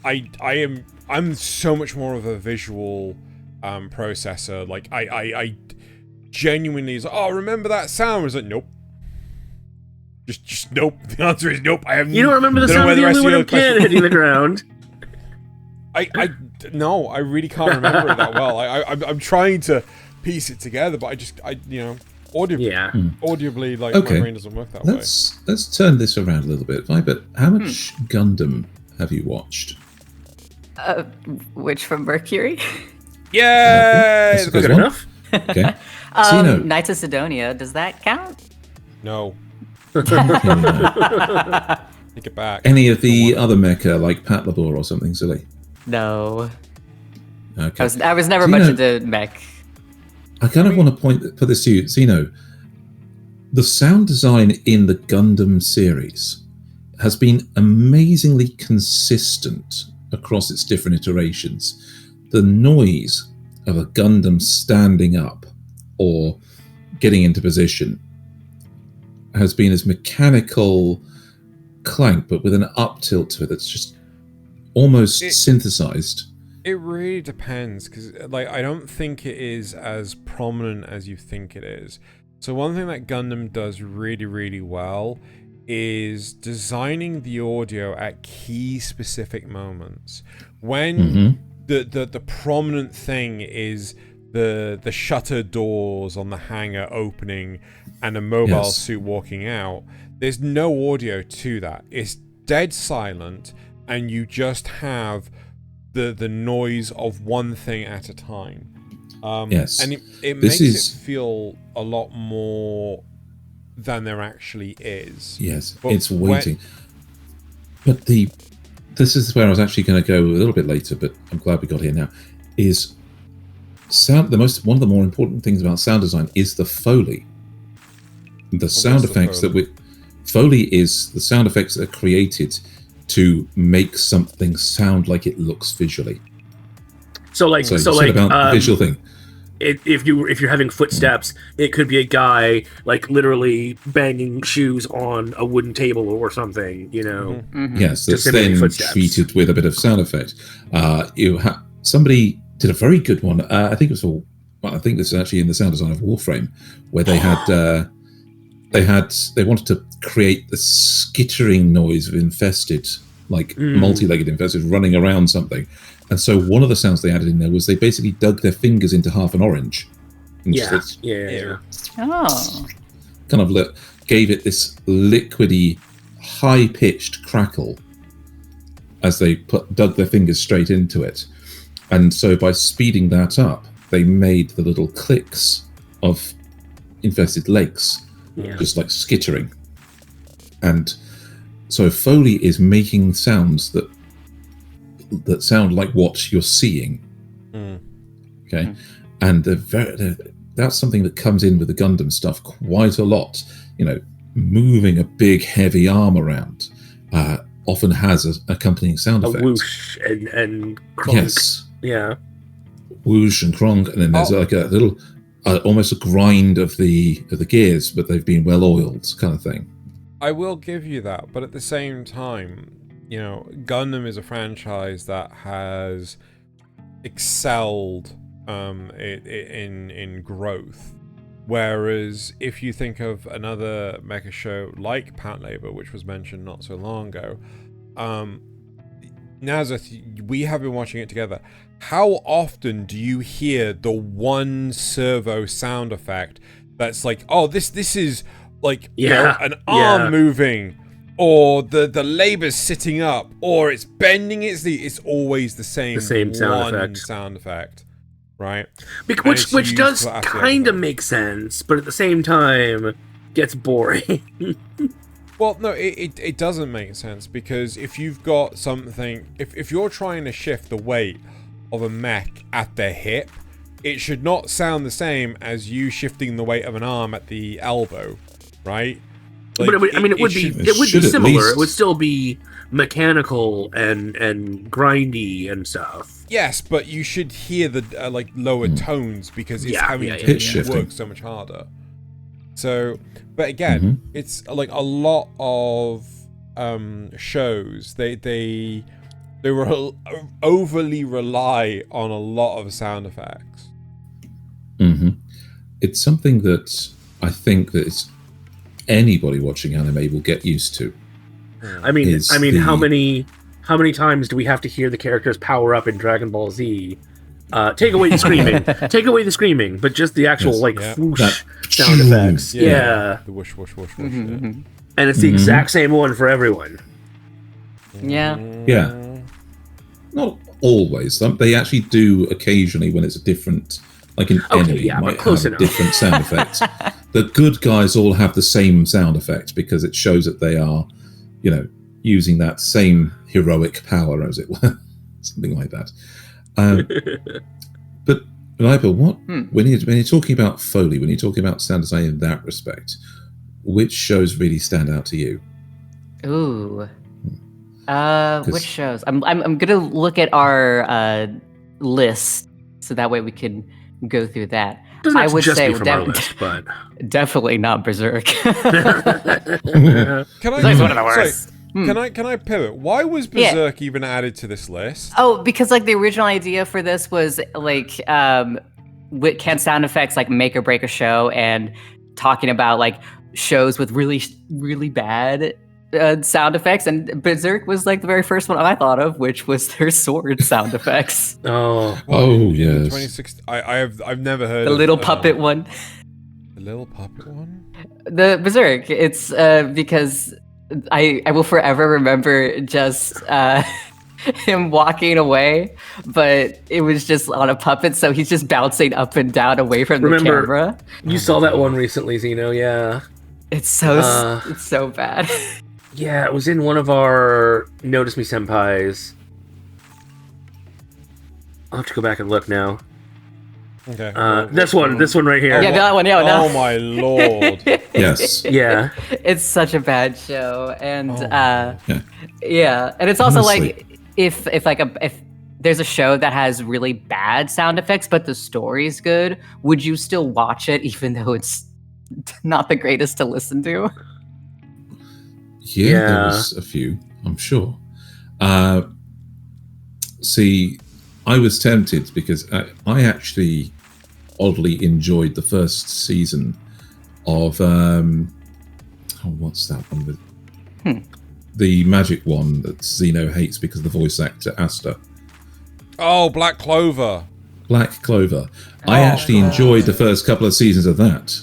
I'm so much more of a visual processor. Like I genuinely is like, oh, remember that sound? I was like, nope. Just nope. The answer is nope. I have. You don't remember the sound of the aluminum can hitting the ground. No, I really can't remember it that well. I'm trying to piece it together, but audibly, like my brain doesn't work that way. Let's turn this around a little bit, Viper. How much Gundam have you watched? Which from Mercury? Yay! That's good enough. Okay. Knights of Sidonia. Does that count? No. Take it back. Any of the other mecha, like Patlabor or something silly? No. Okay. I was never much into mech. I kind of want to put this to you, Xeno. The sound design in the Gundam series has been amazingly consistent across its different iterations. The noise of a Gundam standing up or getting into position has been as mechanical clank, but with an up tilt to it that's just almost synthesized. It really depends, because I don't think it is as prominent as you think it is. So one thing that Gundam does really, really well is designing the audio at key specific moments. When the prominent thing is the shutter doors on the hangar opening and a mobile suit walking out, there's no audio to that. It's dead silent, and you just have the noise of one thing at a time. And it makes it feel a lot more than there actually is. Yes, but it's waiting. But this is where I was actually going to go a little bit later, but I'm glad we got here now. Is sound one of the more important things about sound design is the foley. The sound effects Foley is the sound effects that are created to make something sound like it looks visually. So about visual thing. If you're having footsteps, it could be a guy like literally banging shoes on a wooden table or something, you know. Yes, that's then treated with a bit of sound effect. Somebody did a very good one. I think this is actually in the sound design of Warframe, where they had they wanted to create the skittering noise of infested, multi-legged infested running around something. And so one of the sounds they added in there was they basically dug their fingers into half an orange. And kind of gave it this liquidy, high-pitched crackle as they dug their fingers straight into it. And so by speeding that up, they made the little clicks of infested legs, just like skittering. And so Foley is making sounds that sound like what you're seeing. Okay, and that's something that comes in with the Gundam stuff quite a lot. You know, moving a big heavy arm around often has an accompanying sound effect. Whoosh and cronk. Yes. Yeah. Whoosh and cronk, and then there's like a little, almost a grind of the gears, but they've been well oiled, kind of thing. I will give you that, but at the same time, you know, Gundam is a franchise that has excelled in growth. Whereas if you think of another mecha show like Patlabor, which was mentioned not so long ago, Nasuth, we have been watching it together. How often do you hear the one servo sound effect that's like, oh, this is like you know, an arm moving, or the labor's sitting up, or it's bending. It's always the same sound effect, right? Which does kind of make sense, but at the same time gets boring. Well, no, it doesn't make sense, because if you've got something, if you're trying to shift the weight of a mech at the hip, it should not sound the same as you shifting the weight of an arm at the elbow, right? Like, but it would be similar. It would still be mechanical and grindy and stuff. Yes, but you should hear the lower tones, because it's having to work so much harder. So, but again, it's like a lot of shows. They overly rely on a lot of sound effects. It's something that I think that anybody watching anime will get used to. I mean, how many times do we have to hear the characters power up in Dragon Ball Z? Take away the screaming, but just the actual whoosh sound effects. The whoosh, whoosh, whoosh, whoosh. And it's the exact same one for everyone. Yeah. Not always. They actually do occasionally when it's a different, like an enemy might have a different sound effect. The good guys all have the same sound effect, because it shows that they are, you know, using that same heroic power, as it were, something like that. But Viper, when you're talking about foley, when you're talking about sound design in that respect, which shows really stand out to you? Ooh. Which shows? I'm gonna look at our list so that way we can go through that. Doesn't have I to would just say be from our list, but definitely not Berserk. Can I? Berserk's one of the worst. Can I pivot? Why was Berserk even added to this list? Oh, because like the original idea for this was like can sound effects like make or break a show, and talking about like shows with really really bad sound effects, and Berserk was like the very first one I thought of, which was their sword sound effects. Yes. 2016. I've never heard The little puppet one. The little puppet one. The Berserk. It's because I will forever remember just him walking away, but it was just on a puppet, so he's just bouncing up and down away from the camera. You saw that one recently, Xeno, yeah. It's so bad. Yeah, it was in one of our Notice Me Senpais. I'll have to go back and look now. Okay. This one right here. Yeah, that one. Yeah. Oh my lord. Yes. Yeah. It's such a bad show, and Yeah. and it's also Honestly. like if there's a show that has really bad sound effects but the story's good, would you still watch it even though it's not the greatest to listen to? Yeah, there was a few, I'm sure. See, I was tempted because I actually oddly enjoyed the first season of what's that one with the magic one that Xeno hates because of the voice actor Asta. Oh, Black Clover. Black Clover. I actually enjoyed the first couple of seasons of that,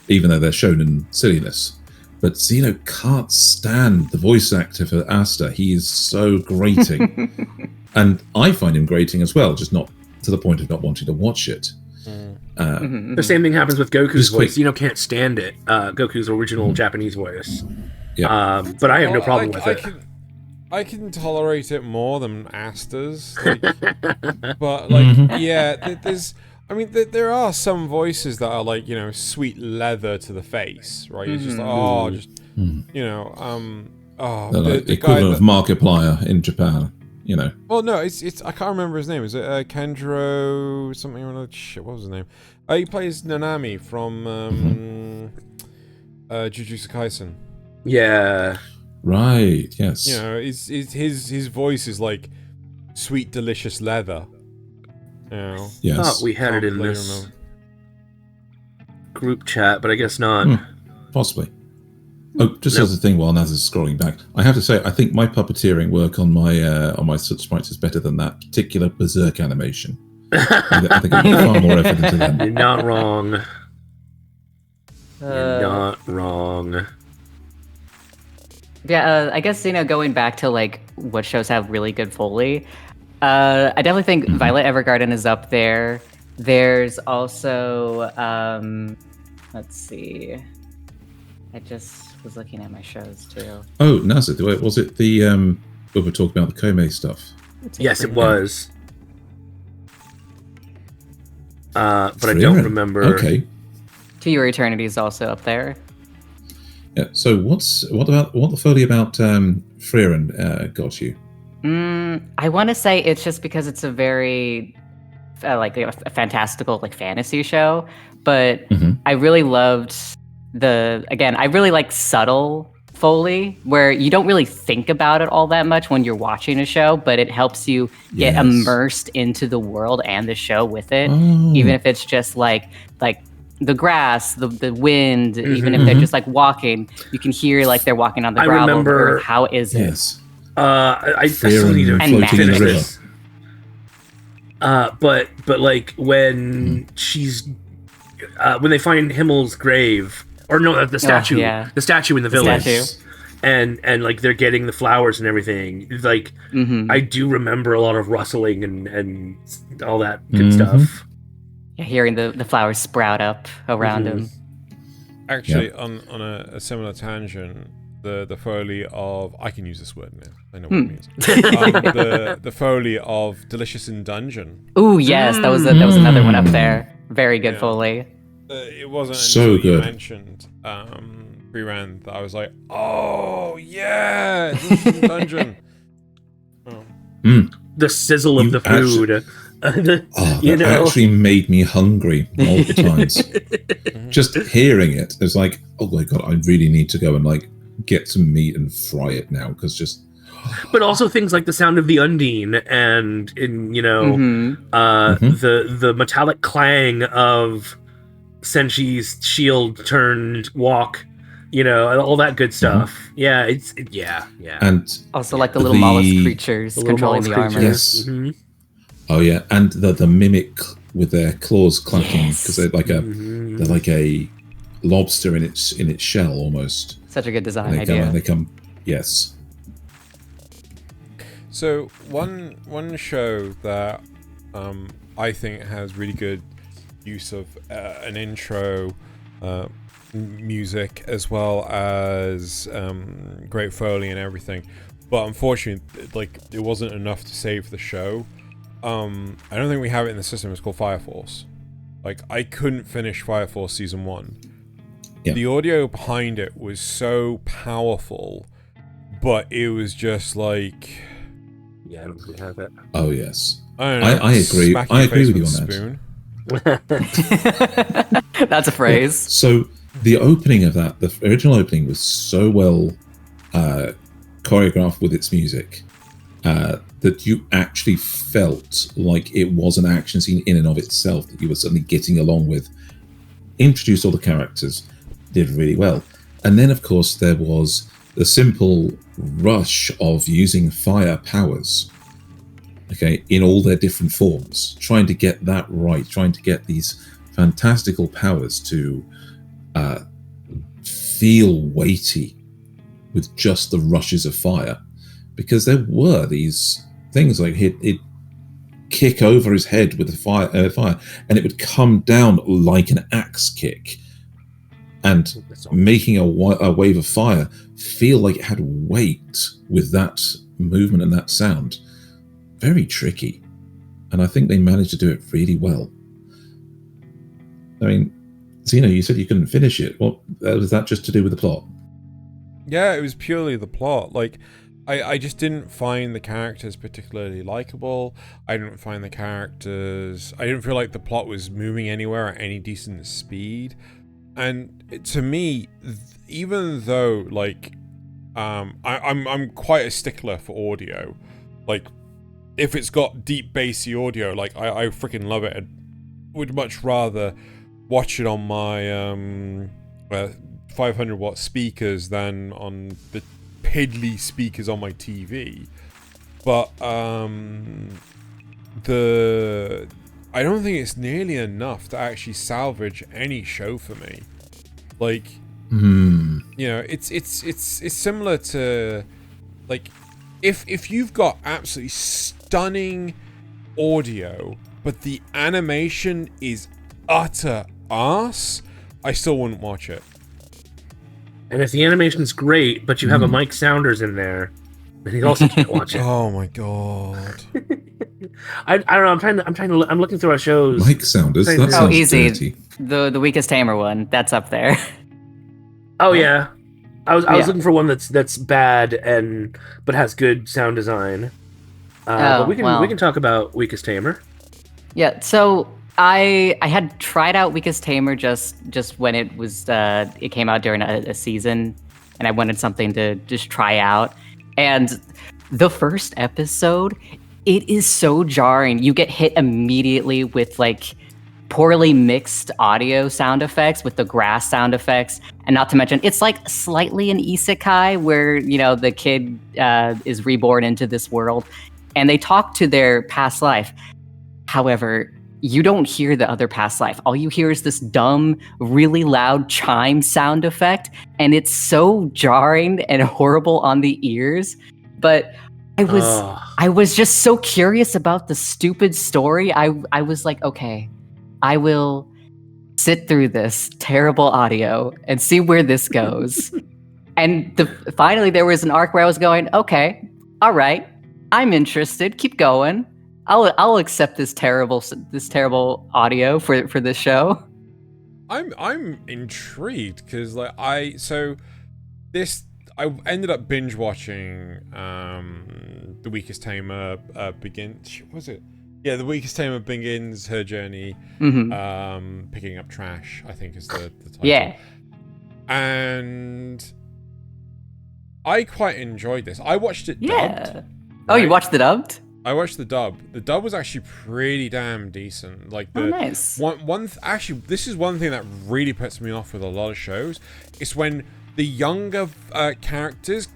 even though they're shown in silliness. But Xeno can't stand the voice actor for Asta. He is so grating. And I find him grating as well, just not to the point of not wanting to watch it. The same thing happens with Goku's voice. Xeno can't stand it. Goku's original Japanese voice. Yeah. But I have no problem with it. I can tolerate it more than Asta's. But, like, yeah, there's... I mean, there are some voices that are like, sweet leather to the face, right? It's just like, They're like the equivalent of Markiplier in Japan, Well, no, it's I can't remember his name. Is it Kendro something or another? Shit, what was his name? He plays Nanami from Jujutsu Kaisen. Yeah. Right. Yes. His voice is like sweet, delicious leather. Yes. Thought we had it in this group chat, but I guess not. Possibly. Oh, just as a thing while Naz is scrolling back, I have to say I think my puppeteering work on my sprites is better than that particular Berserk animation. I think I put far more effort into them. You're not wrong. You're not wrong. Yeah, I guess going back to like what shows have really good Foley. I definitely think Violet Evergarden is up there. There's also, let's see. I just was looking at my shows too. Oh, Nasuth, was it the we were talking about the Kome stuff? Yes, it was. But Frieren. I don't remember. Okay. To Your Eternity is also up there. Yeah. So what the foley about Frieren got you? I want to say it's just because it's a very a fantastical fantasy show, but I really loved I really like subtle Foley where you don't really think about it all that much when you're watching a show, but it helps you get immersed into the world and the show with it, even if it's just like the grass, the wind, even if they're just walking, you can hear they're walking on the gravel. Remember, how is it? Yes. I still need to finish this. But when she's when they find Himmel's grave, or no, the statue, the statue in the village, and they're getting the flowers and everything. I do remember a lot of rustling and all that good stuff. Yeah, hearing the flowers sprout up around him. Actually, on a similar tangent, the foley of, I can use this word now. I know what it means. The foley of Delicious in Dungeon. Ooh, yes, that was another one up there. Very good foley. It wasn't So until you good. mentioned Frieren that I was like, oh yeah, Delicious in Dungeon. The sizzle of the food. That actually made me hungry multiple times. Just hearing it, it's like, oh my god, I really need to go and like get some meat and fry it now, because just. But also things like the sound of the Undine and the metallic clang of Senshi's shield turned walk, all that good stuff. Yeah, yeah. And also like the little mollusk creatures controlling the armor. Yes. Oh yeah, and the mimic with their claws clacking, because they're like a lobster in its shell almost. Such a good design idea. idea. Yes. So one show that I think has really good use of an intro music as well as great foley and everything, but unfortunately, like, it wasn't enough to save the show. I don't think we have it in the system. It's called Fire Force. Like, I couldn't finish Fire Force season 1. Yeah. The audio behind it was so powerful, but it was just like, yeah, I don't think we have it. Oh yes, I don't know, I agree. I agree with you on that. That's a phrase. So the opening of that, the original opening, was so well choreographed with its music that you actually felt like it was an action scene in and of itself that you were suddenly getting along with. Introduced all the characters, did really well. And then, of course, there was the simple rush of using fire powers, okay, in all their different forms, trying to get that right, trying to get these fantastical powers to feel weighty with just the rushes of fire. Because there were these things like he'd kick over his head with the fire, and it would come down like an axe kick, and making a wave of fire feel like it had weight with that movement and that sound. Very tricky, and I think they managed to do it really well. I mean, Xeno, you said you couldn't finish it. Well, was that just to do with the plot? Yeah, it was purely the plot. Like, I just didn't find the characters particularly likable. I didn't feel like the plot was moving anywhere at any decent speed. And to me, even though, like, I'm quite a stickler for audio. Like, if it's got deep bassy audio, like, I freaking love it. I would much rather watch it on my 500 watt speakers than on the piddly speakers on my TV. But I don't think it's nearly enough to actually salvage any show for me. Like, it's similar to, like, if you've got absolutely stunning audio but the animation is utter arse, I still wouldn't watch it. And if the animation's great, but you have a Mike Saunders in there, then you also can't watch it. Oh my god! I don't know. I'm looking through our shows. Mike Saunders. That sounds easy. dirty. The weakest Tamer one. That's up there. Oh yeah, I was looking for one that's bad but has good sound design. But we can talk about weakest Tamer. Yeah. So I had tried out Weakest Tamer just when it was it came out during a season, and I wanted something to just try out. And the first episode, it is so jarring. You get hit immediately with like poorly mixed audio sound effects with the grass sound effects, and not to mention it's like slightly an isekai where the kid is reborn into this world, and they talk to their past life. However, you don't hear the other past life. All you hear is this dumb, really loud chime sound effect, and it's so jarring and horrible on the ears. But I was just so curious about the stupid story. I was like, okay, I will sit through this terrible audio and see where this goes. And finally, there was an arc where I was going, okay, all right, I'm interested. Keep going. I'll accept this terrible audio for this show. I'm intrigued because I ended up binge watching The Weakest Tamer begins. Was it? Yeah, The Weakest Tamer begins her journey. Picking up trash, I think is the title. Yeah. And I quite enjoyed this. I watched it dubbed. Right? Oh, you watched the dubbed? I watched the dub. The dub was actually pretty damn decent. Like nice. Actually, this is one thing that really puts me off with a lot of shows. It's when the younger characters,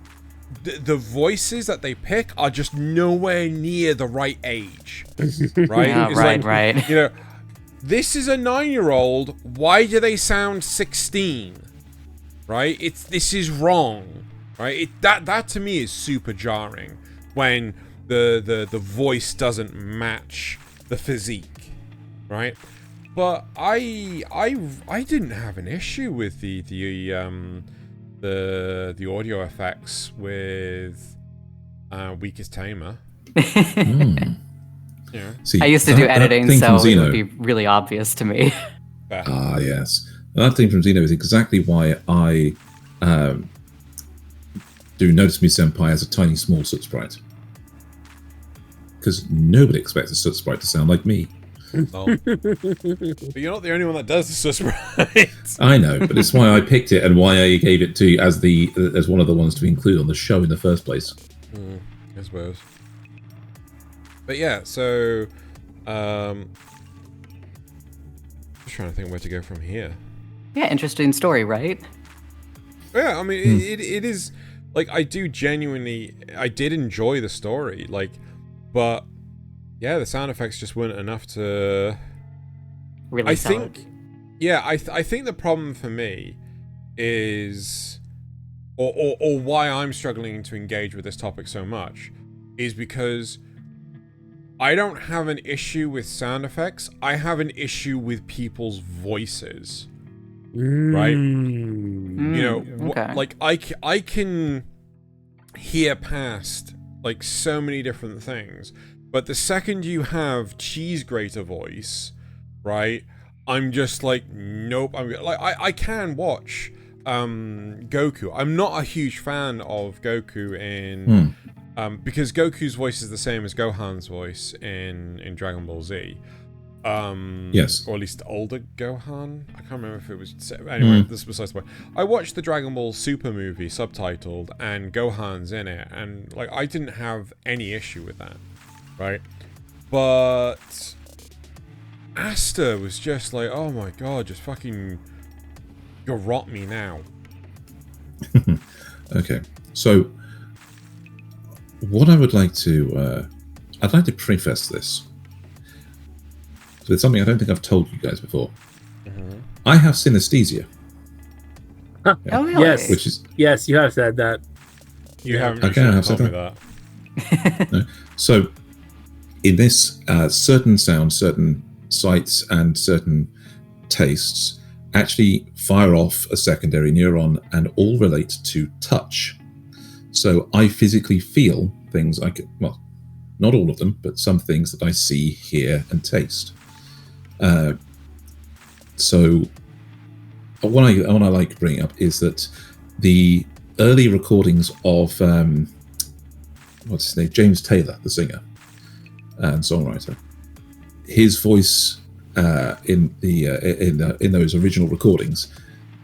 the voices that they pick are just nowhere near the right age. Right? Yeah, right. You know, this is a 9-year-old. Why do they sound 16? Right? This is wrong. Right? That to me is super jarring when the voice doesn't match the physique, right? But I didn't have an issue with the audio effects with Weakest Tamer. Yeah. See, I used to do editing, so it would be Xeno, really obvious to me. yes. That thing from Xeno is exactly why I do Notice Me Senpai as a tiny, small soot sprite. Because nobody expects a soot sprite to sound like me. No. But you're not the only one that does the soot sprite. I know, but it's why I picked it and why I gave it to you as one of the ones to include on the show in the first place. I suppose. But yeah, so just trying to think where to go from here. Yeah, interesting story, right? Yeah, I mean, it is, like, I did enjoy the story, like, but yeah, the sound effects just weren't enough to really sell it. I think the problem for me is, or why I'm struggling to engage with this topic so much, is because I don't have an issue with sound effects. I have an issue with people's voices. Right? You know, okay. like I can hear past like so many different things, but the second you have cheese grater voice, right? I'm just like, nope. I'm like, I can watch Goku. I'm not a huge fan of Goku in because Goku's voice is the same as Gohan's voice in Dragon Ball Z. Yes. Or at least older Gohan. I can't remember if it was... Anyway, this is besides the point. I watched the Dragon Ball Super movie subtitled, and Gohan's in it, and like I didn't have any issue with that, right? But Asta was just like, oh my god, just fucking garrot me now. Okay, so what I would like to... I'd like to preface this. So it's something I don't think I've told you guys before. I have synesthesia. Huh. Yeah. Oh, really? Yes. Which is... Yes, you have said that. You haven't Okay, actually I've told said me that. No. So, in this, certain sounds, certain sights, and certain tastes actually fire off a secondary neuron and all relate to touch. So I physically feel things like, well, not all of them, but some things that I see, hear, and taste. So what I like bringing up is that the early recordings of what's his name, James Taylor, the singer and songwriter, his voice in those original recordings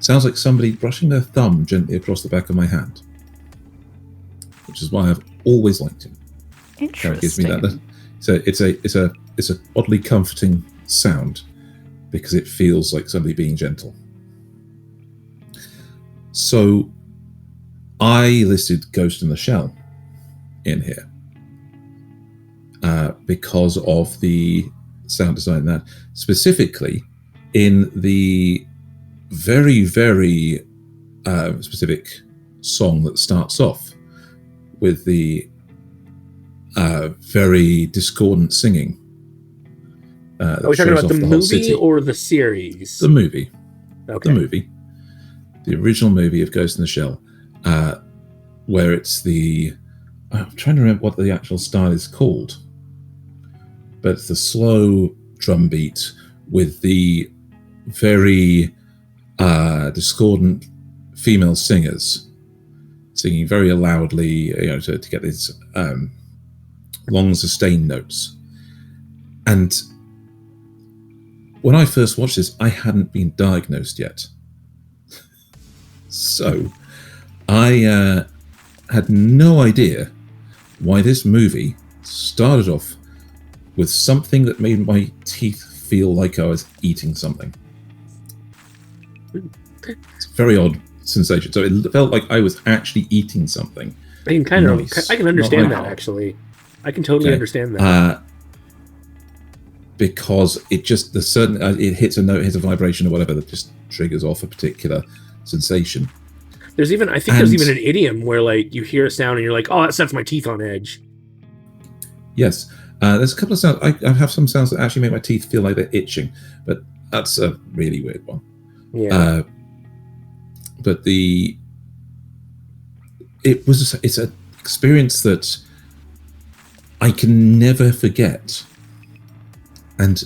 sounds like somebody brushing their thumb gently across the back of my hand, which is why I've always liked him. Interesting. It gives me that. So it's a oddly comforting sound because it feels like somebody being gentle. So I listed Ghost in the Shell in here because of the sound design, that specifically in the very, very specific song that starts off with the very discordant singing. Are we talking about the movie city. or the series? The movie. Okay. The movie. The original movie of Ghost in the Shell. where it's I'm trying to remember what the actual style is called, but it's the slow drum beat with the very discordant female singers singing very loudly, to get these long sustained notes. And when I first watched this, I hadn't been diagnosed yet. So I had no idea why this movie started off with something that made my teeth feel like I was eating something. It's a very odd sensation. So it felt like I was actually eating something. I can understand that, actually. I can totally understand that. Because it just it hits a note, hits a vibration or whatever that just triggers off a particular sensation. There's even an idiom where like you hear a sound and you're like, oh, that sets my teeth on edge. Yes. There's a couple of sounds. I have some sounds that actually make my teeth feel like they're itching, but that's a really weird one. Yeah. But it's an experience that I can never forget. And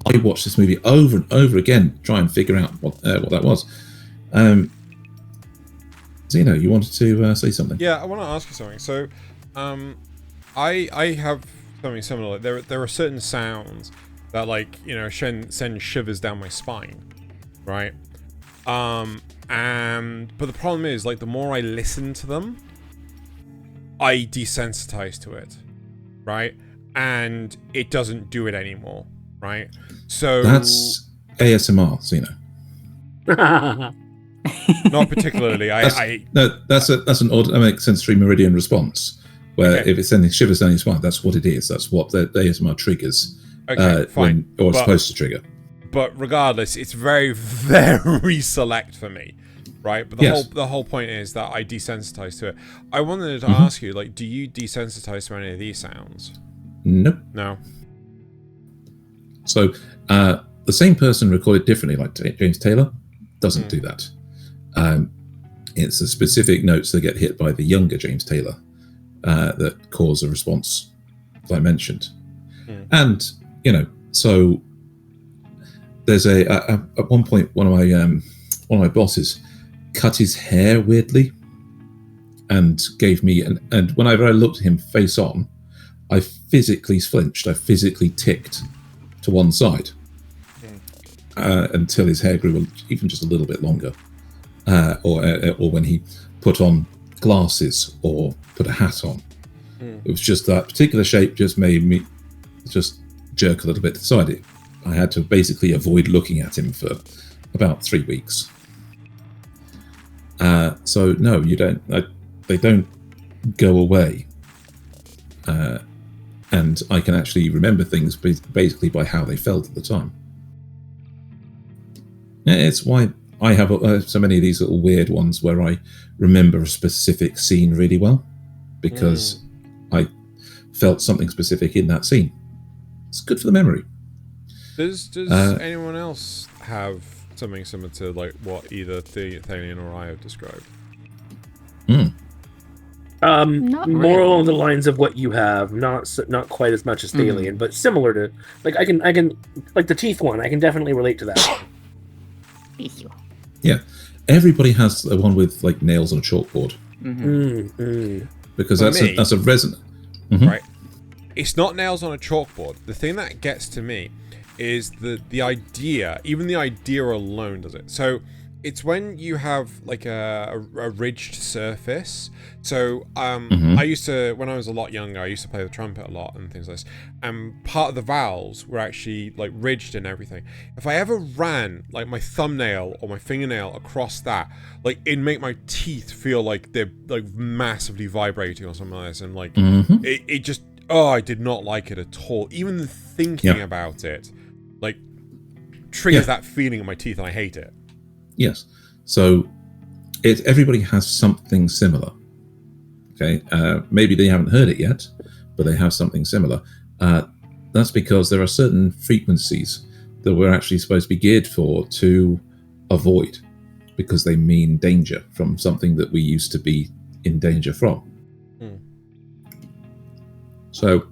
I watched this movie over and over again, try and figure out what that was. Zeno, you wanted to say something? Yeah, I want to ask you something. So, I have something similar. There are certain sounds that, like, send shivers down my spine, right? But the problem is, like, the more I listen to them, I desensitize to it, right? And it doesn't do it anymore, right? So that's ASMR, Zeno. Not particularly. That's an autonomic sensory meridian response, where if it's sending shivers down your spine, that's what it is. That's what the ASMR triggers. Okay, fine. It's supposed to trigger. But regardless, it's very, very select for me, right? But the whole point is that I desensitize to it. I wanted to ask you, like, do you desensitize to any of these sounds? Nope. No. So the same person recorded differently, like James Taylor, doesn't do that. It's the specific notes that get hit by the younger James Taylor that cause a response, as I mentioned. And so there's at one point one of my bosses cut his hair weirdly and gave me and whenever I looked at him face on, I physically flinched. I physically ticked to one side until his hair grew even just a little bit longer, or when he put on glasses or put a hat on. It was just that particular shape just made me just jerk a little bit to the side. I had to basically avoid looking at him for about 3 weeks. So no, you don't. They don't go away. And I can actually remember things basically by how they felt at the time. It's why I have so many of these little weird ones where I remember a specific scene really well, because I felt something specific in that scene. It's good for the memory. Does anyone else have something similar to like what either Thaylien or I have described? More along the lines of what you have, not quite as much as Thaylien, but similar to, like, I can like the teeth one. I can definitely relate to that. Yeah, everybody has the one with like nails on a chalkboard, because that's a resonant. Right. It's not nails on a chalkboard. The thing that gets to me is the idea. Even the idea alone does it. So it's when you have like a ridged surface. So I used to, when I was a lot younger, I used to play the trumpet a lot and things like this. And part of the valves were actually like ridged and everything. If I ever ran like my thumbnail or my fingernail across that, like it'd make my teeth feel like they're like massively vibrating or something like this. And like it just, I did not like it at all. Even the thinking about it, like triggers that feeling in my teeth, and I hate it. Yes. So everybody has something similar. Okay. Maybe they haven't heard it yet, but they have something similar. That's because there are certain frequencies that we're actually supposed to be geared for to avoid. because they mean danger from something that we used to be in danger from. So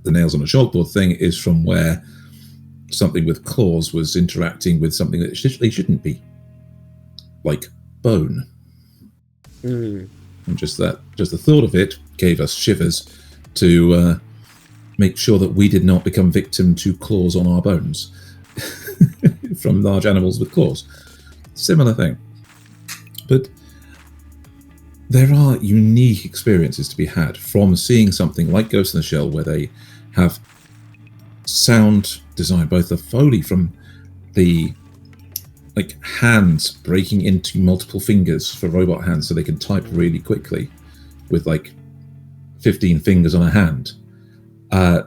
the nails on a chalkboard thing is from where something with claws was interacting with something that they shouldn't be, like bone. And just the thought of it gave us shivers to make sure that we did not become victim to claws on our bones from large animals with claws. Similar thing. But there are unique experiences to be had from seeing something like Ghost in the Shell, where they have sound design, both the foley from the hands breaking into multiple fingers for robot hands so they can type really quickly with 15 fingers on a hand,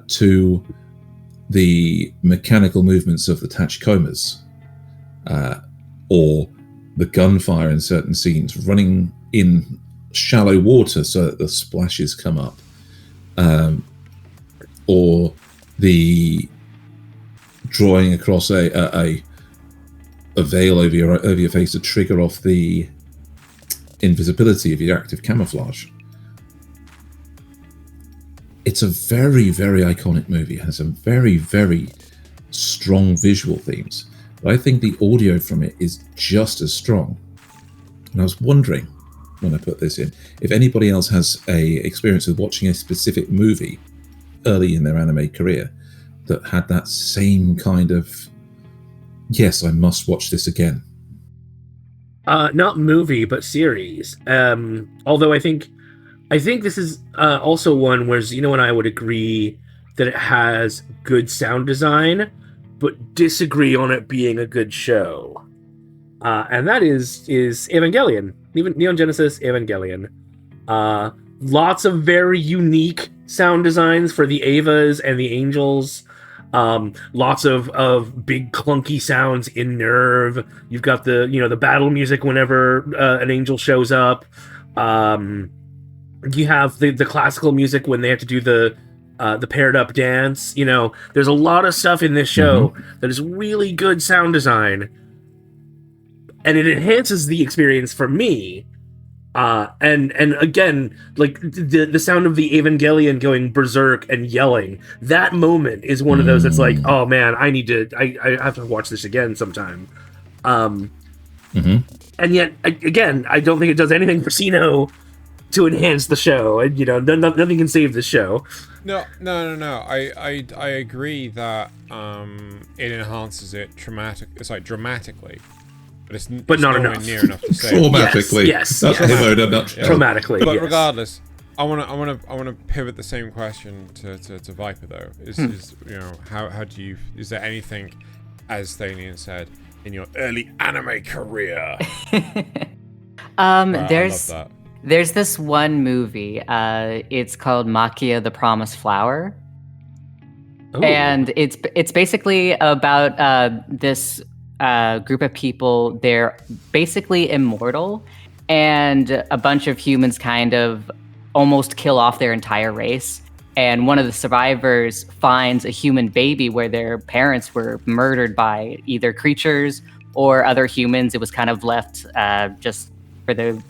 to the mechanical movements of the tachikomas, or the gunfire in certain scenes, running in shallow water so that the splashes come up, or the drawing across a veil over your face to trigger off the invisibility of your active camouflage. It's a very, very iconic movie. It has some very, very strong visual themes. But I think the audio from it is just as strong. And I was wondering, when I put this in, if anybody else has a experience with watching a specific movie early in their anime career that had that same kind of, yes, I must watch this again. Not movie, but series. Although I think this is also one where Zeno and I would agree that it has good sound design, but disagree on it being a good show. And that is Evangelion. Even Neon Genesis Evangelion. Lots of very unique sound designs for the Evas and the Angels. Lots of big clunky sounds in Nerve. You've got the battle music whenever an angel shows up. You have the classical music when they have to do the paired up dance. There's a lot of stuff in this show that is really good sound design, and it enhances the experience for me. And again, the sound of the Evangelion going berserk and yelling, that moment is one of those that's like, oh man, I have to watch this again sometime. And yet, again, I don't think it does anything for Sino to enhance the show. Nothing can save the show. No. I agree that it enhances it dramatically. But it's not nowhere enough. near enough to say. Traumatically. Yes. Traumatically. But yes. regardless, I want to pivot the same question to Viper though. Is how do you? Is there anything, as Thaylien said, in your early anime career? There's this one movie. It's called Makia: The Promised Flower. Ooh. And it's basically about this group of people. They're basically immortal, and a bunch of humans kind of almost kill off their entire race. And one of the survivors finds a human baby where their parents were murdered by either creatures or other humans. It was kind of left just for the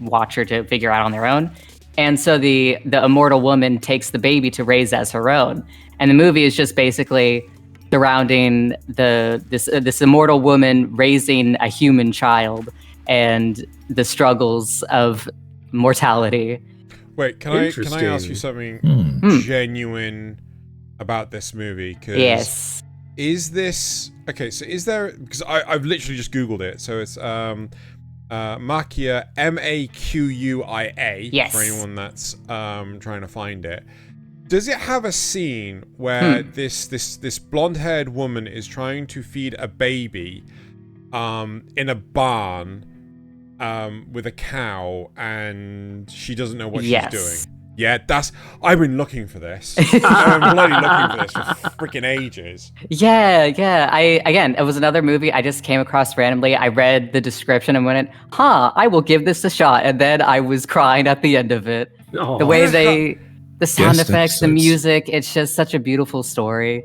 watcher to figure out on their own. And so the immortal woman takes the baby to raise as her own. And the movie is just basically surrounding this immortal woman raising a human child and the struggles of mortality. Wait, can I ask you something genuine about this movie? Yes. Is this okay? So is there? Because I've literally just Googled it. So it's Maquia, Maquia. Yes. For anyone that's trying to find it. Does it have a scene where this blonde-haired woman is trying to feed a baby in a barn with a cow, and she doesn't know what she's doing? Yeah, I've been looking for this. I've been bloody looking for this for freaking ages. Yeah. It was another movie I just came across randomly. I read the description and went, I will give this a shot. And then I was crying at the end of it. Oh. The way the sound effects, the music, it's just such a beautiful story.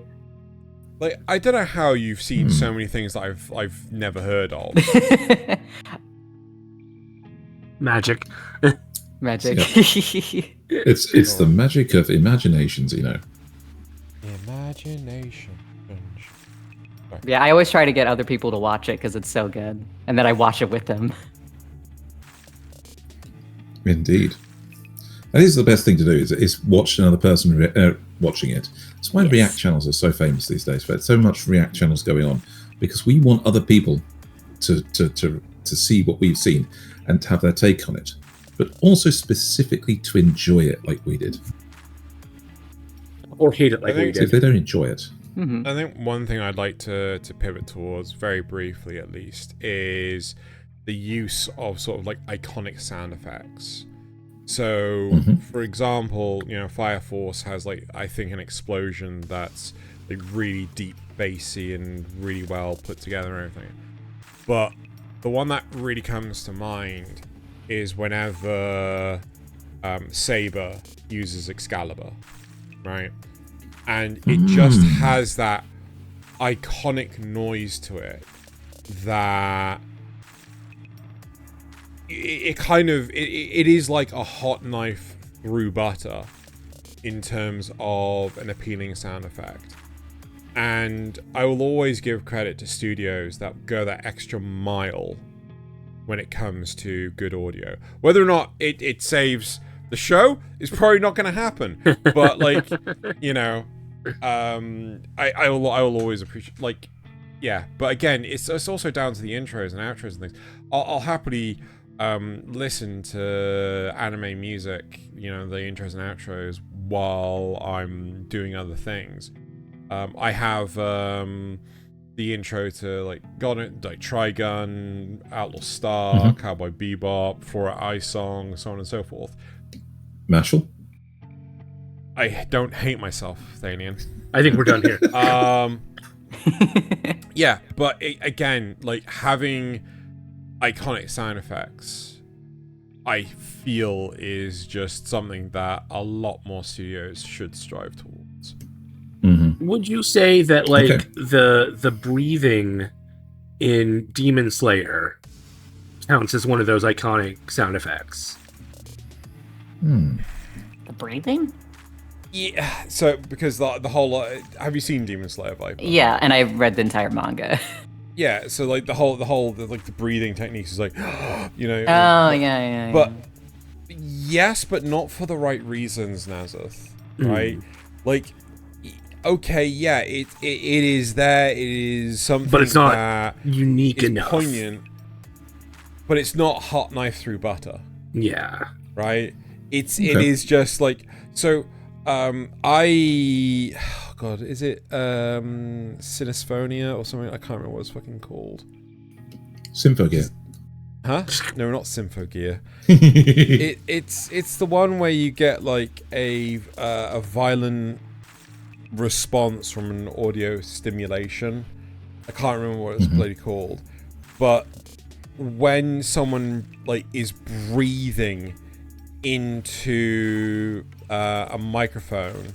Like, I don't know how you've seen so many things that I've never heard of. Magic. Magic. Yep. It's the magic of imaginations, you know. Imagination. Yeah, I always try to get other people to watch it because it's so good, and then I watch it with them. Indeed. That is the best thing to do, is watch another person watching it. That's why React channels are so famous these days. There's so much React channels going on, because we want other people to see what we've seen and to have their take on it, but also specifically to enjoy it like we did. Or hate it like we did. If they don't enjoy it. Mm-hmm. I think one thing I'd like to pivot towards, very briefly at least, is the use of sort of like iconic sound effects. So, for example, you know, Fire Force has like, I think, an explosion that's like really deep, bassy, and really well put together and everything. But the one that really comes to mind is whenever Saber uses Excalibur, right? And it just has that iconic noise to it that it is like a hot knife through butter in terms of an appealing sound effect. And I will always give credit to studios that go that extra mile when it comes to good audio. Whether or not it saves the show is probably not going to happen, but like, you know, I will always appreciate, like, yeah. But again, it's also down to the intros and outros and things. I'll happily listen to anime music, you know, the intros and outros, while I'm doing other things. I have the intro to like Trigun, Outlaw Star, Cowboy Bebop, 4 Ice Song, so on and so forth. Mashal? I don't hate myself, Thaylien. I think we're done here. Yeah, but again, like, having iconic sound effects, I feel, is just something that a lot more studios should strive towards. Would you say that, like, the breathing in Demon Slayer counts as one of those iconic sound effects? The breathing? Yeah, so because the whole have you seen Demon Slayer, Viper? Yeah, and I've read the entire manga. Yeah, so like the whole like the breathing techniques is like, you know. Oh yeah. But yes, but not for the right reasons, Nasuth. Right? Like, okay, yeah, it is there. It is something, but it's not that unique enough. Poignant, but it's not hot knife through butter. Yeah. Right. It is just like so. Is it Synesophonia or something? I can't remember what it's fucking called. Symphogear. Huh? No, not Symphogear. It's the one where you get like a violent response from an audio stimulation. I can't remember what it's bloody called. But when someone like is breathing into a microphone,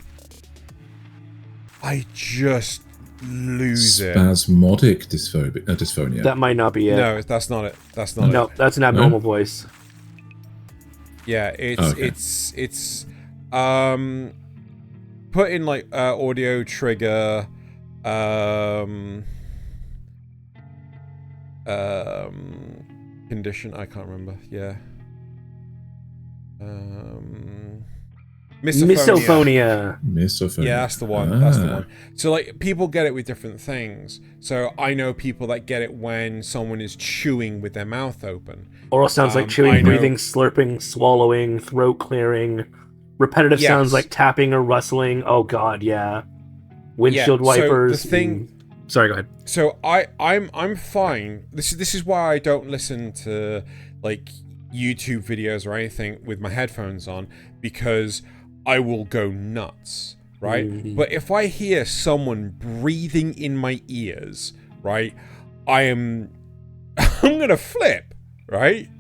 I just lose it. Spasmodic dysphonia. That might not be it. No, that's not it. That's not it. No, that's an abnormal voice. Yeah, it's put in like audio trigger condition. I can't remember. Yeah. Misophonia. Yeah, that's the one. That's the one. So like people get it with different things. So I know people that get it when someone is chewing with their mouth open. Oral sounds like chewing, breathing, slurping, swallowing, throat clearing. Repetitive sounds like tapping or rustling. Oh god, yeah. Windshield wipers. So the thing. Sorry, go ahead. So I'm fine. This is why I don't listen to like YouTube videos or anything with my headphones on, because I will go nuts, right? But if I hear someone breathing in my ears, right, I'm gonna flip, right?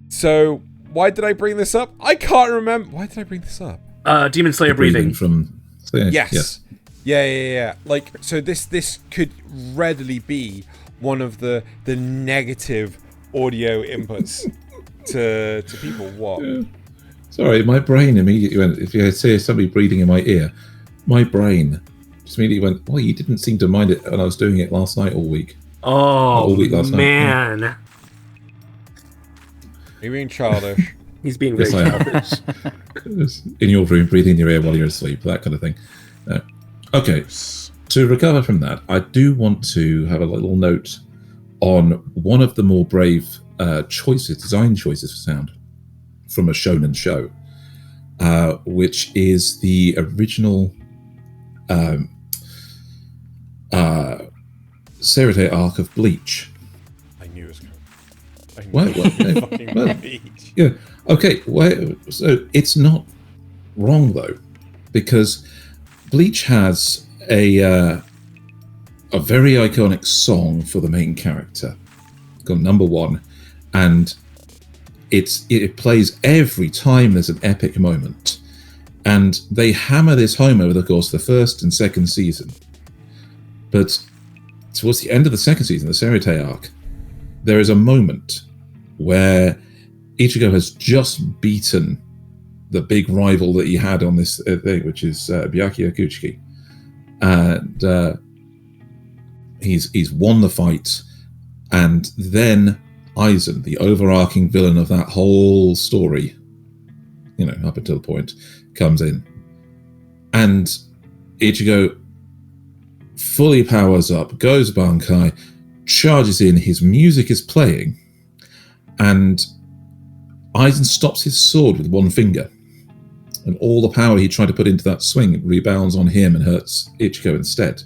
So why did I bring this up? I can't remember. Why did I bring this up? Demon Slayer breathing. From yes. Yeah. Like, so this could readily be one of the negative audio inputs to people. What? Yeah. Sorry, my brain immediately went, if you say somebody breathing in my ear, my brain just immediately went, well, you didn't seem to mind it when I was doing it last night all week. Oh, all week last man. Night. You're being childish. He's being very childish. In your room, breathing in your ear while you're asleep, that kind of thing. Okay, to recover from that, I do want to have a little note on one of the more brave design choices for sound from a shonen show, which is the original Serite arc of Bleach. I knew it was coming. Bleach. Yeah. Okay. So it's not wrong though, because Bleach has a very iconic song for the main character, called Number One, and it plays every time there's an epic moment, and they hammer this home over the course of the first and second season. But towards the end of the second season, the Serite arc, there is a moment where Ichigo has just beaten the big rival that he had on this thing, which is Byakuya Kuchiki, and he's won the fight, and then Aizen, the overarching villain of that whole story, up until the point, comes in, and Ichigo fully powers up, goes Bankai, charges in, his music is playing, and Aizen stops his sword with one finger, and all the power he tried to put into that swing rebounds on him and hurts Ichigo instead.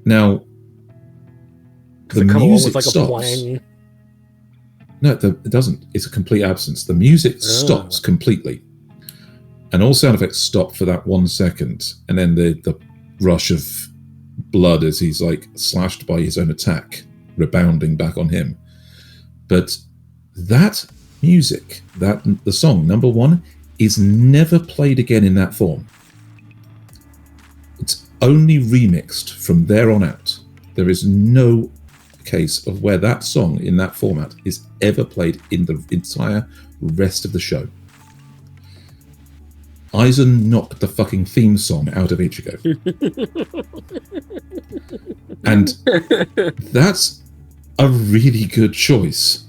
Now, the music stops. No, it doesn't. It's a complete absence. The music stops completely, and all sound effects stop for that 1 second, and then the rush of blood as he's like slashed by his own attack, rebounding back on him. But that music, the song Number One, is never played again in that form. It's only remixed from there on out. There is no case of where that song in that format is ever played in the entire rest of the show. Aizen knocked the fucking theme song out of Ichigo. And that's a really good choice,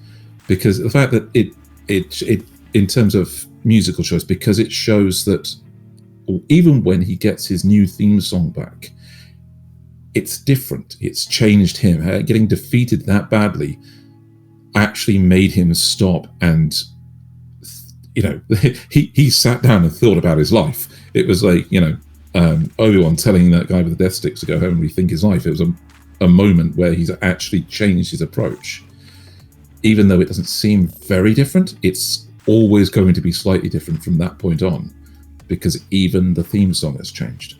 because the fact that it in terms of musical choice, because it shows that even when he gets his new theme song back, it's different. It's changed him. Getting defeated that badly actually made him stop, and he sat down and thought about his life. It was like Obi-Wan telling that guy with the death sticks to go home and rethink his life. It was a moment where he's actually changed his approach. Even though it doesn't seem very different, it's always going to be slightly different from that point on, because even the theme song has changed.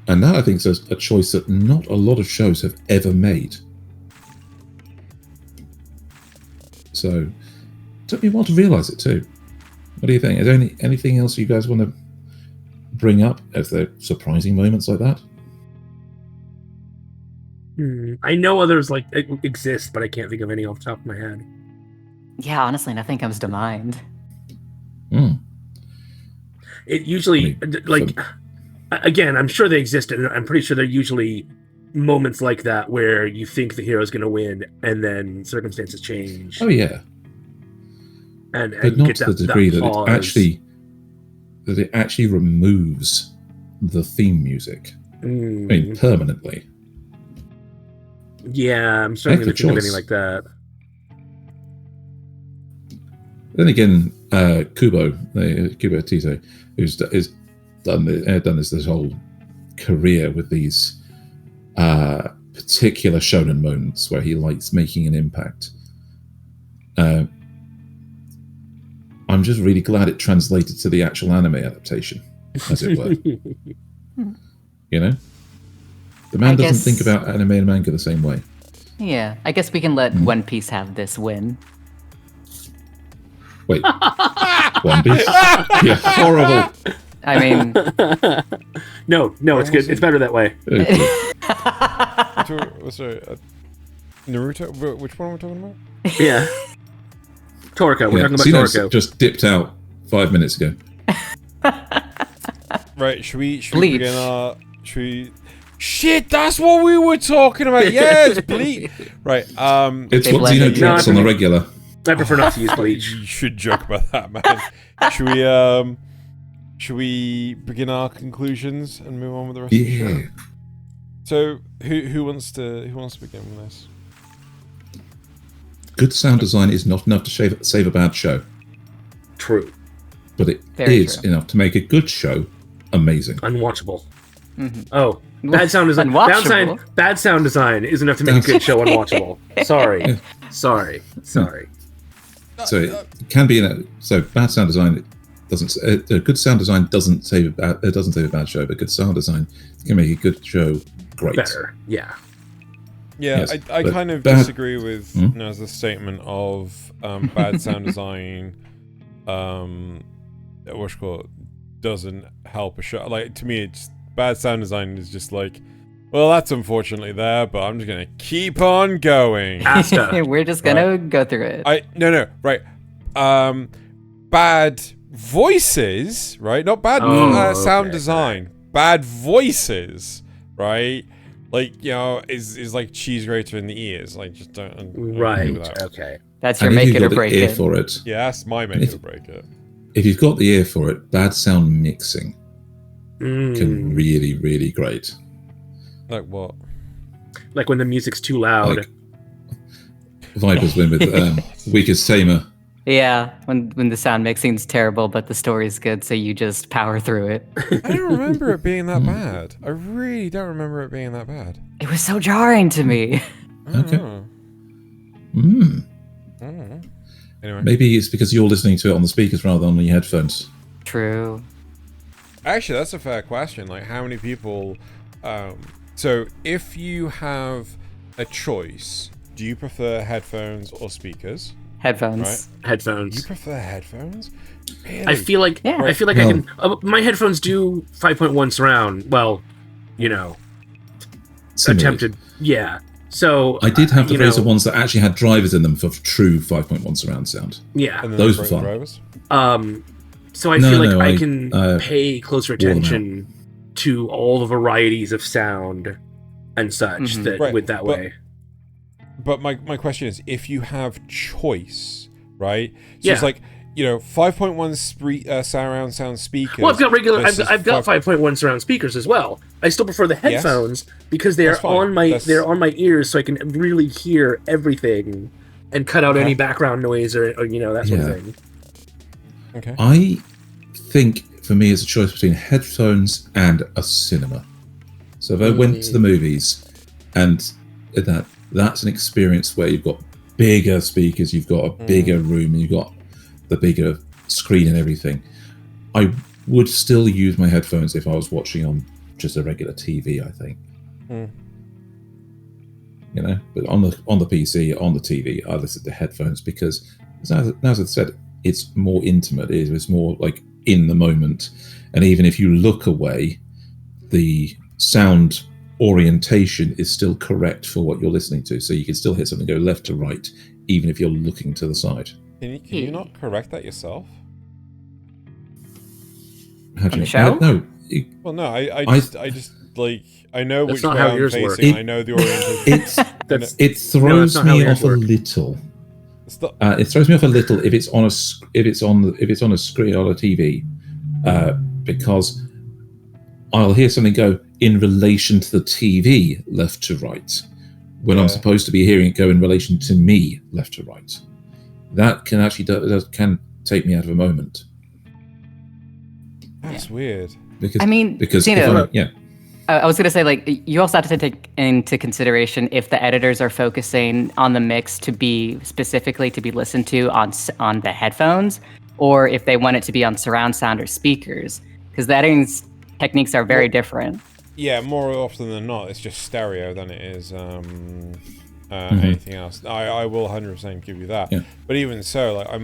And that, I think, is a choice that not a lot of shows have ever made. So, it took me a while to realise it too. What do you think? Is there anything else you guys want to bring up as there surprising moments like that? I know others exist, but I can't think of any off the top of my head. Yeah, honestly, nothing comes to mind. It usually, again, I'm sure they exist, and I'm pretty sure they're usually moments like that where you think the hero's going to win, and then circumstances change. Oh yeah, and but not to the degree that it actually removes the theme music. I mean, permanently. Yeah, I'm certainly looking at anything like that. Then again, Kubo Tise, who's done this whole career with these particular shonen moments where he likes making an impact. I'm just really glad it translated to the actual anime adaptation, as it were. The man doesn't think about anime and manga the same way. Yeah, I guess we can let One Piece have this win. Wait, One Piece? Yeah, horrible. I mean, no, it's good. It's better that way. Sorry, Naruto. Which one are we talking about? Yeah, Toriko. We're talking about Toriko. Just dipped out 5 minutes ago. Right, should we begin our... Shit, that's what we were talking about. Yes, Bleach. Right, It's what Xeno drinks on the regular. I prefer not to use Bleach. You should joke about that, man. Should we begin our conclusions and move on with the rest of the show? So, who wants to begin with this? Good sound design is not enough to save a bad show. True. But it Very is true. enough to make a good show amazing. Unwatchable. Mm-hmm. Oh, bad sound design. Bad sound design is enough to make a good show unwatchable. Sorry. So it can be so bad sound design doesn't. Good sound design doesn't save a bad show, but good sound design can make a good show great. Better. Yeah. Yeah, Yes, I kind of disagree with Naz's statement of bad sound design. Doesn't help a show. Like, to me, it's bad sound design is just like, well, that's unfortunately there, but I'm just gonna keep on going. We're just gonna go through it. Right. Bad voices, right? Not bad sound design. Bad voices, right? Like, you know, is like cheese grater in the ears. Like, just don't. Right. That. Okay. That's your make it or break it. For it. Yeah, that's my make it or break it. If you've got the ear for it, bad sound mixing can really, really great. Like what? Like when the music's too loud. Like Viper's win with Weakest Tamer. Yeah, when the sound mixing's terrible, but the story's good, so you just power through it. I don't remember it being that bad. I really don't remember it being that bad. It was so jarring to me. Okay. Anyway. Maybe it's because you're listening to it on the speakers rather than on your headphones. True. Actually, that's a fair question. Like, how many people... so, if you have a choice, do you prefer headphones or speakers? Headphones. Right? Headphones. You prefer headphones? Really? I feel like I can. My headphones do 5.1 surround. Well, you know, attempted. Yeah. So I did have the Razer ones that actually had drivers in them for true 5.1 surround sound. Yeah. Those were fun. Drivers? So I feel like I can pay closer attention to all the varieties of sound and such way. But my question is, if you have choice, right? So it's like, you know, 5.1 surround sound speakers. Well, I've got I've got 5.1 surround speakers as well. I still prefer the headphones because they are on my ears, so I can really hear everything and cut out any background noise or you know, that sort of thing. Okay. I think for me it's a choice between headphones and a cinema. So if I went to the movies and that's an experience where you've got bigger speakers, you've got a bigger room, you've got the bigger screen and everything. I would still use my headphones if I was watching on just a regular TV, I think. You know, but on the PC, on the TV, I listen to headphones because, as I said, it's more intimate. It's more like in the moment, and even if you look away, the sound orientation is still correct for what you're listening to. So you can still hear something go left to right, even if you're looking to the side. Can you not correct that yourself? How do On you the show? No. Well, no. I just like, I know which way I'm facing. I know the orientation. It throws me off a little. It throws me off a little if it's on a screen on a TV, because I'll hear something go in relation to the TV left to right, when I'm supposed to be hearing it go in relation to me left to right. That can actually can take me out of a moment. That's weird. I mean, because I was gonna say, like, you also have to take into consideration if the editors are focusing on the mix to be specifically to be listened to on the headphones, or if they want it to be on surround sound or speakers, because the editing techniques are very different. Yeah, more often than not, it's just stereo than it is anything else. I will 100% give you that. Yeah. But even so, like, I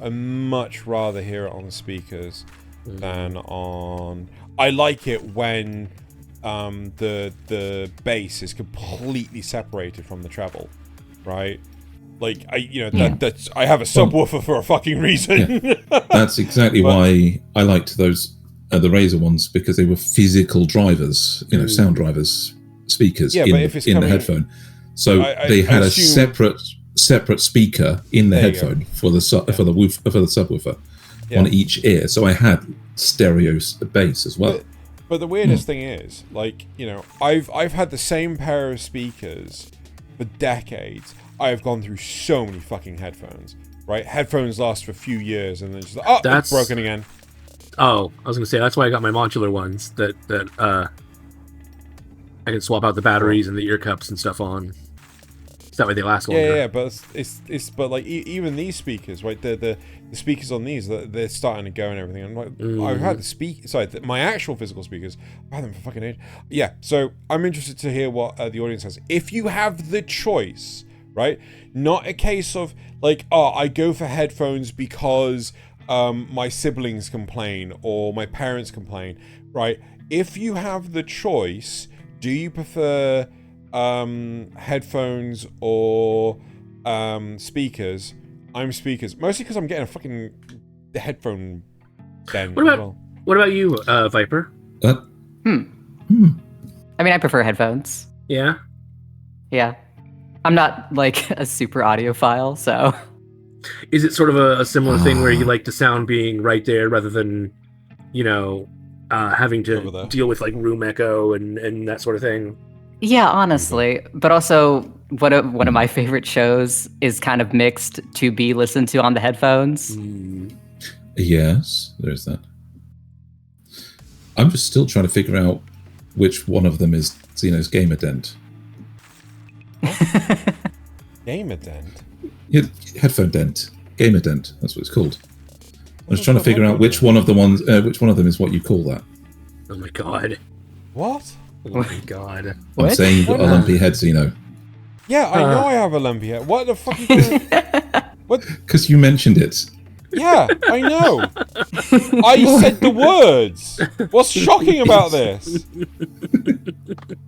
much rather hear it on the speakers than on. I like it when the bass is completely separated from the treble, right? Like that's I have a subwoofer for a fucking reason. Yeah. That's exactly why I liked those the Razer ones, because they were physical drivers, sound drivers, speakers in the headphone. So they had a separate speaker in the headphone for the subwoofer on each ear. So I had stereo bass as well. But the weirdest thing is, like, I've had the same pair of speakers for decades. I have gone through so many fucking headphones, right? Headphones last for a few years and then just it's broken again. Oh, I was gonna say that's why I got my modular ones that I can swap out the batteries and the ear cups and stuff on. So that way they last longer. Yeah, but it's but like even these speakers, right? The speakers on these, they're starting to go and everything. I'm like, I've had my actual physical speakers. I've had them for fucking age. Yeah, so I'm interested to hear what the audience has. If you have the choice, right? Not a case of like, I go for headphones because my siblings complain or my parents complain, right? If you have the choice, do you prefer headphones or speakers? I'm speakers, mostly because I'm getting a fucking headphone den. What about you, Viper? I mean, I prefer headphones. Yeah? Yeah. I'm not, like, a super audiophile, so... Is it sort of a similar thing where you like the sound being right there rather than, having to deal with, like, room echo and that sort of thing? Yeah, honestly. But also, one of my favorite shows is kind of mixed to be listened to on the headphones. Yes, there is that. I'm just still trying to figure out which one of them is Xeno's Gamer Dent. Gamer Dent? Yeah, headphone dent. Gamer Dent, that's what it's called. I was trying to figure out which one of them is what you call that. Oh my god. What? Oh my god. I'm saying you've got a lumpy head, Xeno. Yeah, I know I have a lumpy head. What the fuck are you doing? What? Because you mentioned it. Yeah, I know. I said the words. What's shocking about this?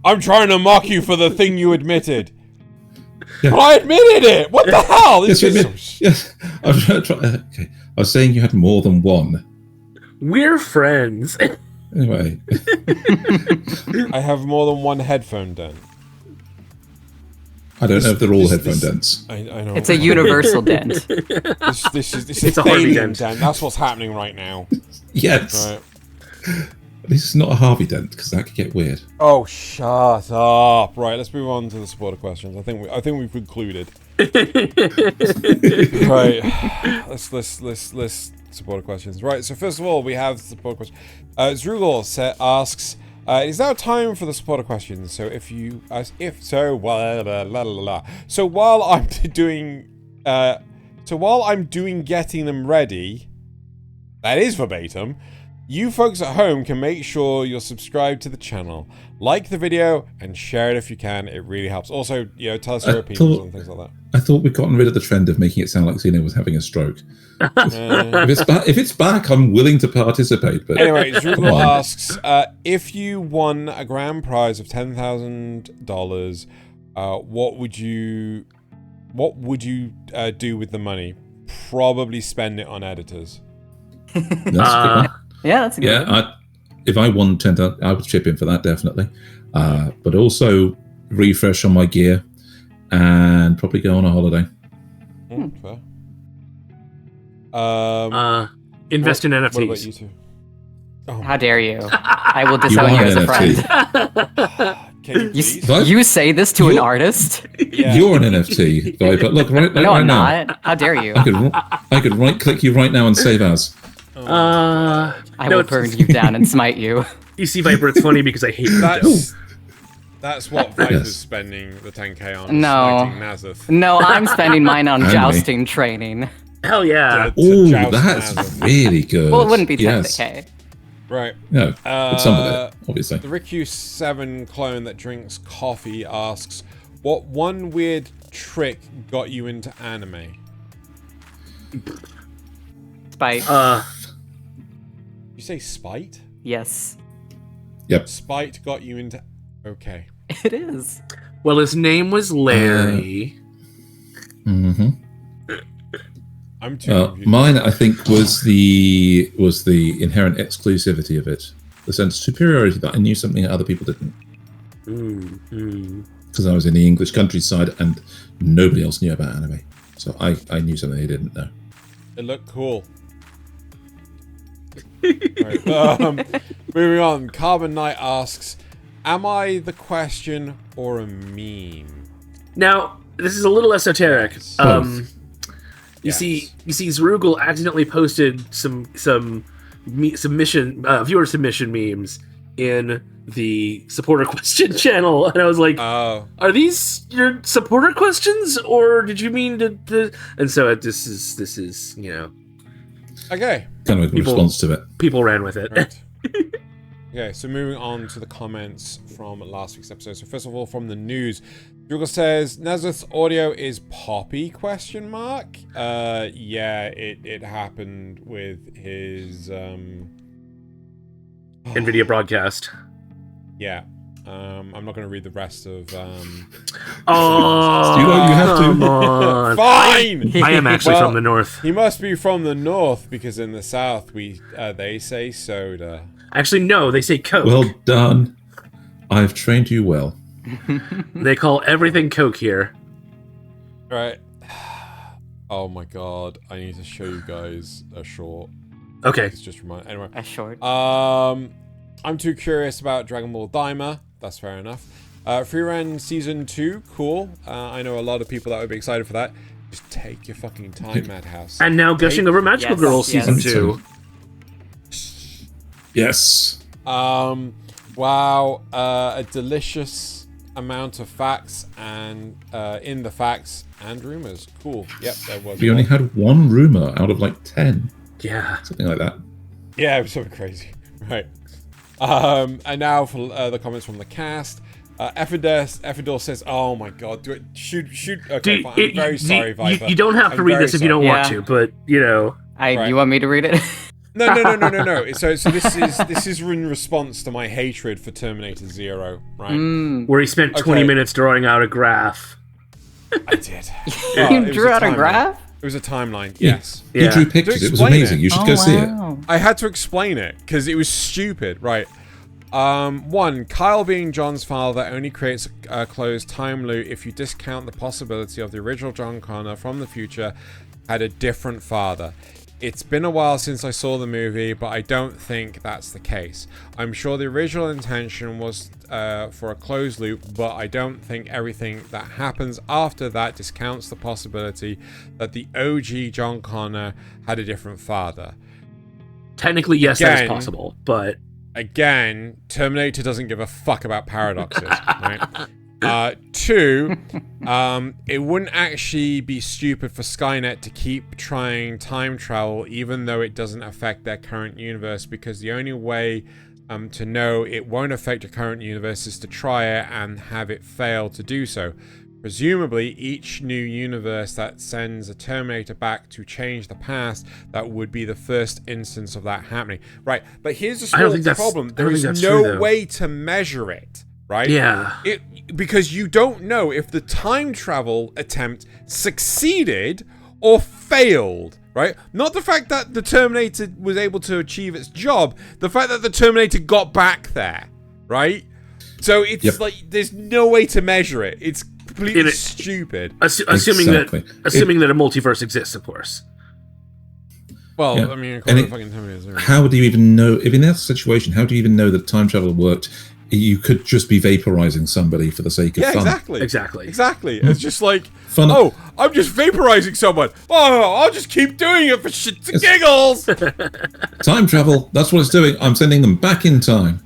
I'm trying to mock you for the thing you admitted. Yeah. But I admitted it! What the hell? Yes. Okay. I was saying you had more than one. We're friends. Anyway. I have more than one headphone dent. I don't know if they're all headphone dents. I know. It's a universal dent. This is a Harvey dent. That's what's happening right now. Yes. Right. At least it's not a Harvey dent, because that could get weird. Oh, shut up! Right, let's move on to the supporter questions. I think we've concluded. Right, let's supporter questions. Right, so first of all, we have the supporter question. Zrugol asks, is now time for the supporter questions? So while I'm doing getting them ready, that is verbatim. You folks at home can make sure you're subscribed to the channel, like the video, and share it if you can. It really helps. Also, tell us your opinions on things like that. I thought we'd gotten rid of the trend of making it sound like Xeno was having a stroke. If it's back, I'm willing to participate. But anyway, Zrugel asks, if you won a grand prize of $10,000, what would you do with the money? Probably spend it on editors. That's a good one. Yeah, that's a good one. If I won 10,000, I would chip in for that, definitely. But also refresh on my gear and probably go on a holiday. Fair. Invest in NFTs. What about you two? Oh. How dare you? I will disown you as a friend. Can you please? You say this to an artist? Yeah. You're an NFT, Viper. Look, no, right I'm now. not. How dare you? I could right-click you right now and save as. I will burn you down and smite you. You see, Viper, it's funny because I hate That's what Viper's spending the 10k on. No. Nasuth. No, I'm spending mine on jousting training. Hell yeah. Oh, that's really good. Well, it wouldn't be 10k. Right. No, but some of it, obviously. The Riku7 clone that drinks coffee asks, what one weird trick got you into anime? Spite. You say spite? Yes. Yep. Spite got you into... Okay. It is. Well, his name was Larry. Mm-hmm. I'm too confused. Mine, I think, was the inherent exclusivity of it, the sense of superiority that I knew something other people didn't. Because I was in the English countryside and nobody else knew about anime, so I knew something they didn't know. It looked cool. Right. Moving on. Carbon Knight asks, "Am I the question or a meme?" Now, this is a little esoteric. Both. You see, Zerugel accidentally posted some submission viewer submission memes in the supporter question channel, and I was like, Oh. "Are these your supporter questions, or did you mean to?" And so this is Okay. Kind of a response to it. people ran with it. Right. Okay, so moving on to the comments from last week's episode. So first of all, from the news, Google says Nasuth's audio is poppy ? Yeah, it happened with his NVIDIA broadcast. Yeah. I'm not going to read the rest of. Oh, You have to. come on. Fine. I am actually Well, from the north. He must be from the north because in the south they say soda. Actually, no, they say Coke. Well done. I've trained you well. They call everything Coke here. Right. Oh my god! I need to show you guys a short. Okay. It's just remind. Anyway. A short. I'm too curious about Dragon Ball Daima. That's fair enough. Frieren Season 2, cool. I know a lot of people that would be excited for that. Just take your fucking time, Madhouse. And now gushing over Magical Yes, Girl yes. Season 2. Yes. Wow, a delicious amount of facts and in the facts and rumors. Cool. Yep, there was. We only had one rumor out of like 10. Yeah. Something like that. Yeah, it was something crazy. Right. And now for the comments from the cast. Effidor says, "Oh my god, do it! Shoot! Okay, fine. I'm very sorry, Viper. You don't have to read this if you don't want Yeah. to, but you know. Right. You want me to read it? No. So this is in response to my hatred for Terminator Zero, right? Where he spent 20 Okay. minutes drawing out a graph. I did. You drew out a graph? It was a timeline. Yes. He drew pictures. It was explain amazing. it. You should go see it. I had to explain it because it was stupid, right? One, Kyle being John's father only creates a closed time loop if you discount the possibility of the original John Connor from the future had a different father. It's been a while since I saw the movie, but I don't think that's the case. I'm sure the original intention was for a closed loop, but I don't think everything that happens after that discounts the possibility that the OG John Connor had a different father. Technically, yes, that is Again, possible, but... Again, Terminator doesn't give a fuck about paradoxes, right? Two, it wouldn't actually be stupid for Skynet to keep trying time travel even though it doesn't affect their current universe, because the only way to know it won't affect your current universe is to try it and have it fail to do so. Presumably, each new universe that sends a Terminator back to change the past, that would be the first instance of that happening. Right, but here's the small problem. There is no way to measure it, right? Yeah. Because you don't know if the time travel attempt succeeded or failed, right? Not the fact that the Terminator was able to achieve its job, the fact that the Terminator got back there, right? So it's like, there's no way to measure it. It's completely stupid. Assuming that a multiverse exists, of course. Well, Yeah. I mean, How do you even know, if in that situation, how do you even know that time travel worked? You could just be vaporizing somebody for the sake of fun. Exactly. It's just like, Fun. oh, I'm just vaporizing someone. Oh, I'll just keep doing it for shits and giggles. Time travel, that's what it's doing. I'm sending them back in time.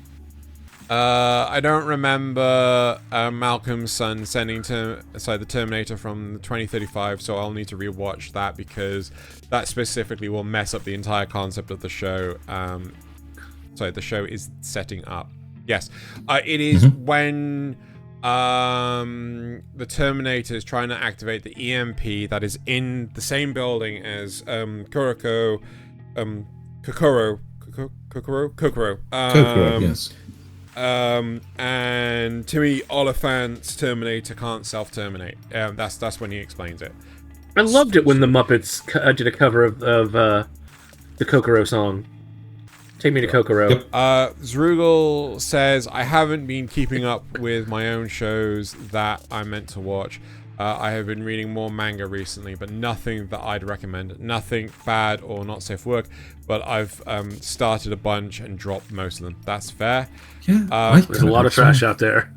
I don't remember Malcolm's son sending the Terminator from 2035, so I'll need to rewatch that because that specifically will mess up the entire concept of the show. The show is setting up. Yes, it is when the Terminator is trying to activate the EMP that is in the same building as Kokoro. Kokoro. Yes. And Timmy Oliphant's Terminator can't self-terminate. That's when he explains it. I loved it when the Muppets did a cover of the Kokoro song. Take me to Kokoro. Yep. Zrugel says, I haven't been keeping up with my own shows that I'm meant to watch. I have been reading more manga recently, but nothing that I'd recommend. Nothing bad or not safe for work, but I've started a bunch and dropped most of them. That's fair. Yeah, There's a lot of trash out there.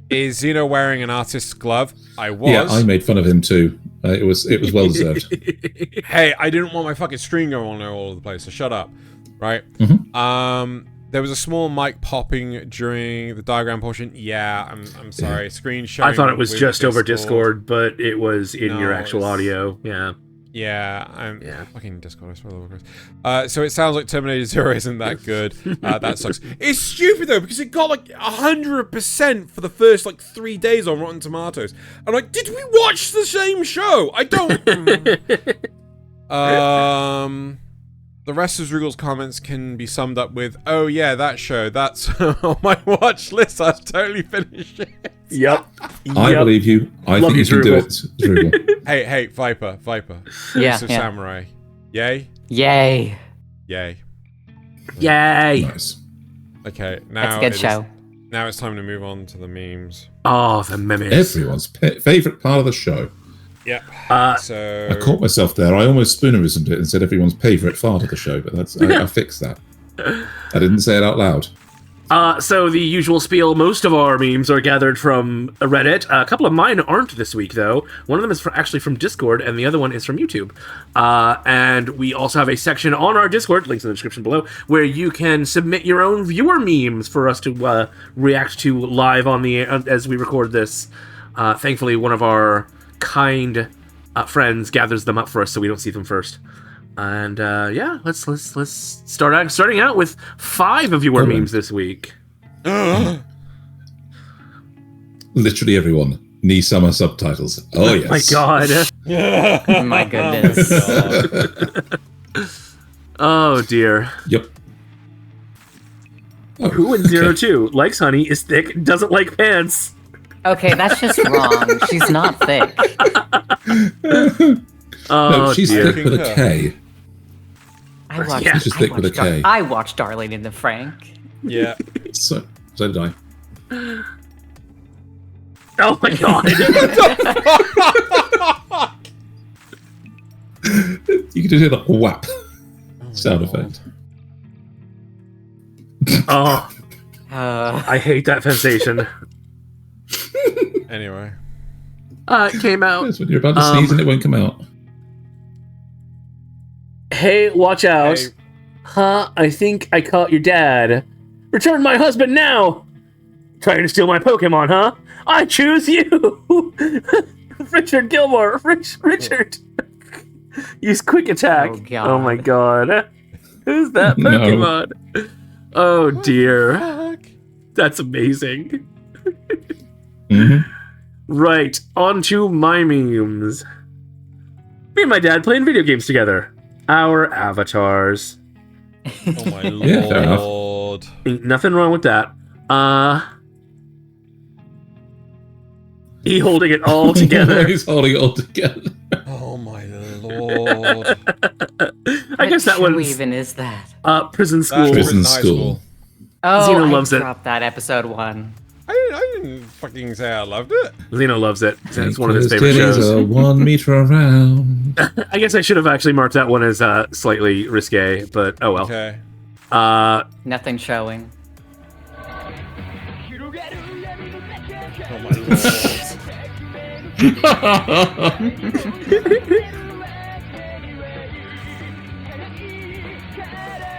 Is Xeno wearing an artist's glove? I was. Yeah, I made fun of him too. It was well deserved. Hey, I didn't want my fucking screen going on there all over the place, so shut up. Right? Mm-hmm. There was a small mic popping during the diagram portion. Yeah, I'm sorry. Screen sharing. I thought it was just over Discord, but it was in your actual audio. Yeah. Yeah, fucking Discord, I swear to Christ. So it sounds like Terminator 0 isn't that good. That sucks. It's stupid though, because it got like 100% for the first like 3 days on Rotten Tomatoes. I'm like, did we watch the same show? I don't. The rest of Zrugel's comments can be summed up with, oh yeah, that show, that's on my watch list. I've totally finished it. Yep. I believe you. I think you can do it, Zrugel. Hey, Viper. Yeah, So Samurai. Yay? Yay. Yay. Nice. Okay, now That's a good show. Now it's time to move on to the memes. Oh, the memes. Everyone's favourite part of the show. Yep. So I caught myself there. I almost spoonerismed it and said everyone's favourite part of the show, but I fixed that. I didn't say it out loud. So the usual spiel, most of our memes are gathered from Reddit. A couple of mine aren't this week, though. One of them is actually from Discord, and the other one is from YouTube. And we also have a section on our Discord, links in the description below, where you can submit your own viewer memes for us to react to live on the as we record this. Thankfully, one of our kind friends gathers them up for us so we don't see them first. And let's starting out with 5 of your memes this week. Literally everyone. Nisama subtitles. Oh yes. My God. My goodness. Oh dear. Yep. Oh, Who in 02 likes honey, is thick, doesn't like pants. Okay, that's just wrong. She's not thick. No, she's dear. thick with a K. She's just thick with a K. I watched Darling in the Frank. yeah. So did I. Oh my God. You can just hear the whap sound effect. Oh, I hate that sensation. Anyway. It came out. That's when you're about to sneeze and it won't come out. Hey, watch out. Hey. Huh? I think I caught your dad. Return my husband now! Trying to steal my Pokemon, huh? I choose you! Richard Gilmore! Richard! Use quick attack. Oh, God. Oh my God. Who's that Pokemon? No. Oh dear. That's amazing. Mm-hmm. Right, on to my memes. Me and my dad playing video games together. Our avatars. Oh my Yeah, fair enough. lord. Ain't nothing wrong with that. He holding it all together. He's holding it all together. Oh my lord. I guess that one one's even is that? prison school. Prison High school. Oh, Xeno I loves it. dropped that episode 1. I didn't fucking say I loved it. Xeno loves it. It's one of his Because favorite titties shows. are 1 meter around. I guess I should have actually marked that one as slightly risque, but oh well. Okay. Nothing showing. Oh my lord.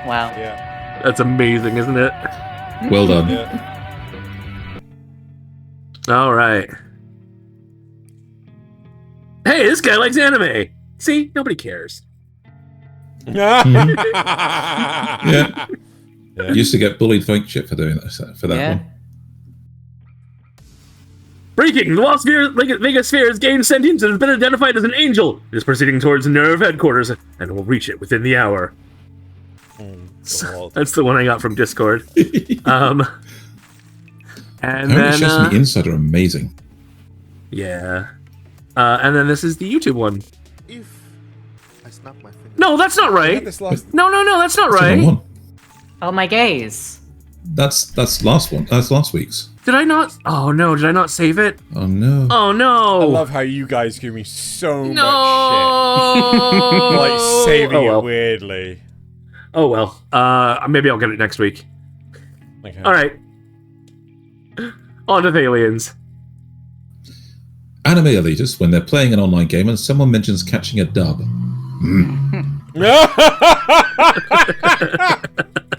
Wow. Yeah. That's amazing, isn't it? Well done. Yeah. All right. Hey, this guy likes anime. See, nobody cares. Yeah. Yeah. Used to get bullied for shit for doing that, for that Yeah. one. Breaking! The Las Vegas sphere has gained sentience and has been identified as an angel. It is proceeding towards Nerve headquarters and will reach it within the hour. God. That's the one I got from Discord. And Apparently then Chefs on the Inside are amazing. yeah. And then this is the YouTube one. If I snap my finger. No, that's not We right. had this last. No, that's not That's the wrong right. one. Oh my gaze. That's last one. That's last week's. Did I not? Oh no, did I not save it? Oh no. Oh no. I love how you guys give me so much shit. No. Like saving Oh, well. it weirdly. Oh well. Maybe I'll get it next week. Okay. All right. On to Thayliens. Anime elitists, when they're playing an online game and someone mentions catching a dub.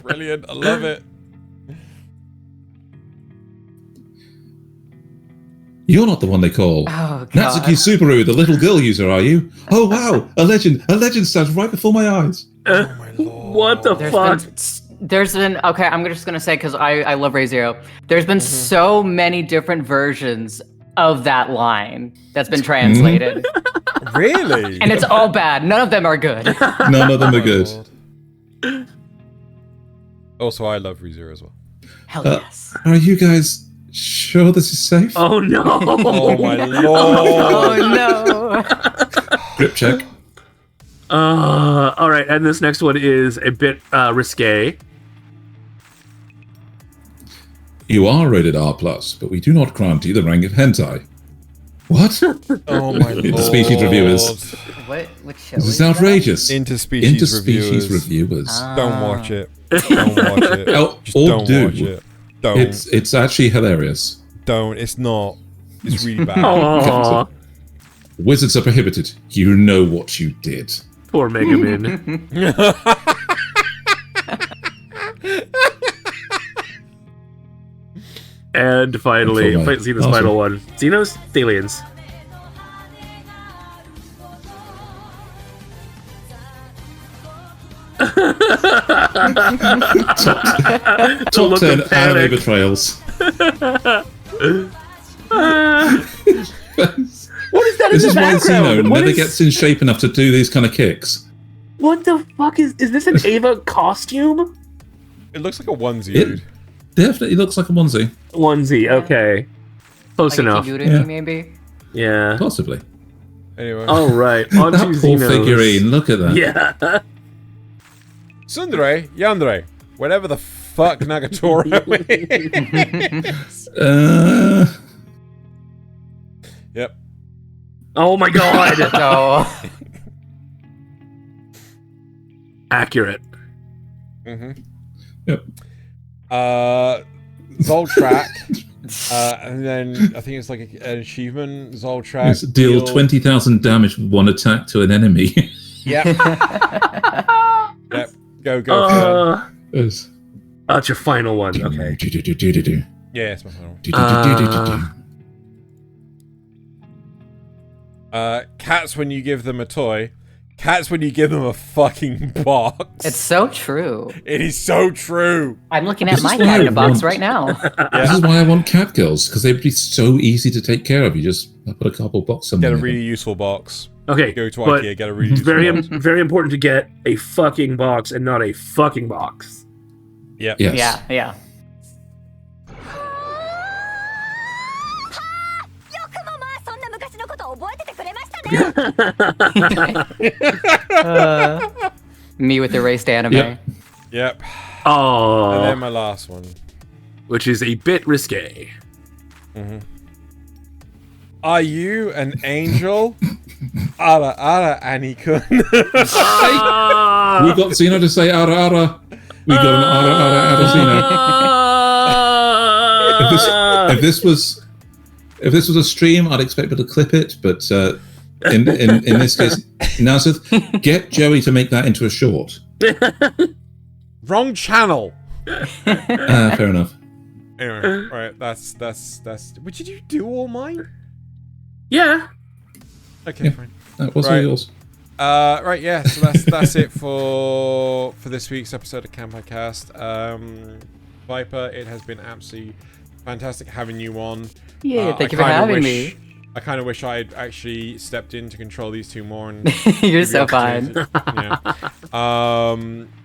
Brilliant. I love it. You're not the one they call Oh god. Natsuki Subaru, the little girl user, are you? Oh wow, a legend stands right before my eyes. Oh my lord. What the fuck? There's been okay. I'm just gonna say because I love Re:Zero. There's been so many different versions of that line that's been translated, Really? and it's all bad. None of them are good. None of them are good. Also, I love ReZero as well. Hell yes. Are you guys sure this is safe? Oh no. Oh my lord. Oh no. Grip check. All right, and this next one is a bit risque. You are rated R+, but we do not grant you the rank of hentai. What? Oh my lord. Interspecies reviewers. What show? This is outrageous. Interspecies reviewers. reviewers. Don't watch it. Don't watch it. Oh, Just or don't do. watch it. Don't. It's actually hilarious. Don't. It's not. It's really bad. Aww. Wizards are prohibited. You know what you did. Poor Megaman. And finally, That's all right. Xeno's Awesome. final one. Xeno's Thalyens. Top look 10 of panic. anime betrayals. What is that This in is the why background? Xeno What never is- gets in shape enough to do these kind of kicks. What the fuck is this an Ava costume? It looks like a onesie, It dude. definitely looks like a onesie. Onesie, okay. Close Like a enough. Kigurumi, Yeah. maybe. Yeah. Possibly. Anyway. All right. On That to poor Xenos. figurine. Look at that. Yeah. Sundere, Yandere, whatever the fuck Nagatoro is. Yep. Oh my god. So Accurate. Mm-hmm. Yep. Zoltrak. And then I think it's like an achievement. Zoltrak. Yes, deal 20,000 damage with one attack to an enemy. Yep. Yep. Go, Fern. Yes. That's your final one. Okay. Do-do-do-do-do-do. Yeah, it's my final. Do-do-do-do-do-do. Cats when you give them a toy. Cats when you give them a fucking box. it's so true. It is so true. I'm looking at This my is what cat in I a box want. right now. This is why I want cat girls, because they'd be so easy to take care of. You just put a couple box somewhere. Get a really useful box. Okay. Go to but IKEA, get a really useful very, box. very important to get a fucking box and not a fucking box. Yep. Yes. Yeah. Me with erased anime. Yep. Yep. Oh. And then my last one. Which is a bit risque. Are you an angel? Ara Annie-kun. We got Xeno to say ara ara. We got an ara ara Xeno. If this was a stream, I'd expect her to clip it, but in this case, Nasuth, get Joey to make that into a short. Wrong channel. Fair enough. Anyway, alright, that's But did you do all mine? Yeah. Okay, Yeah. fine. That was all Right. yours. Right, yeah, so that's it for this week's episode of Kanpai Cast. Viper, it has been absolutely fantastic having you on. Yeah, thank you for having me. I kind of wish I had actually stepped in to control these two more. And You're so fine.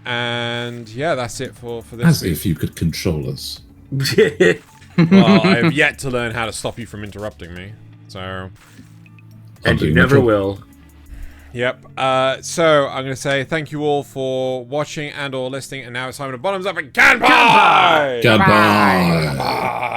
And yeah, that's it for this. As week. if you could control us. Well, I have yet to learn how to stop you from interrupting me. So. And you never will. Yep. So I'm going to say thank you all for watching and or listening. And now it's time to bottoms up and Kanpai! Kanpai!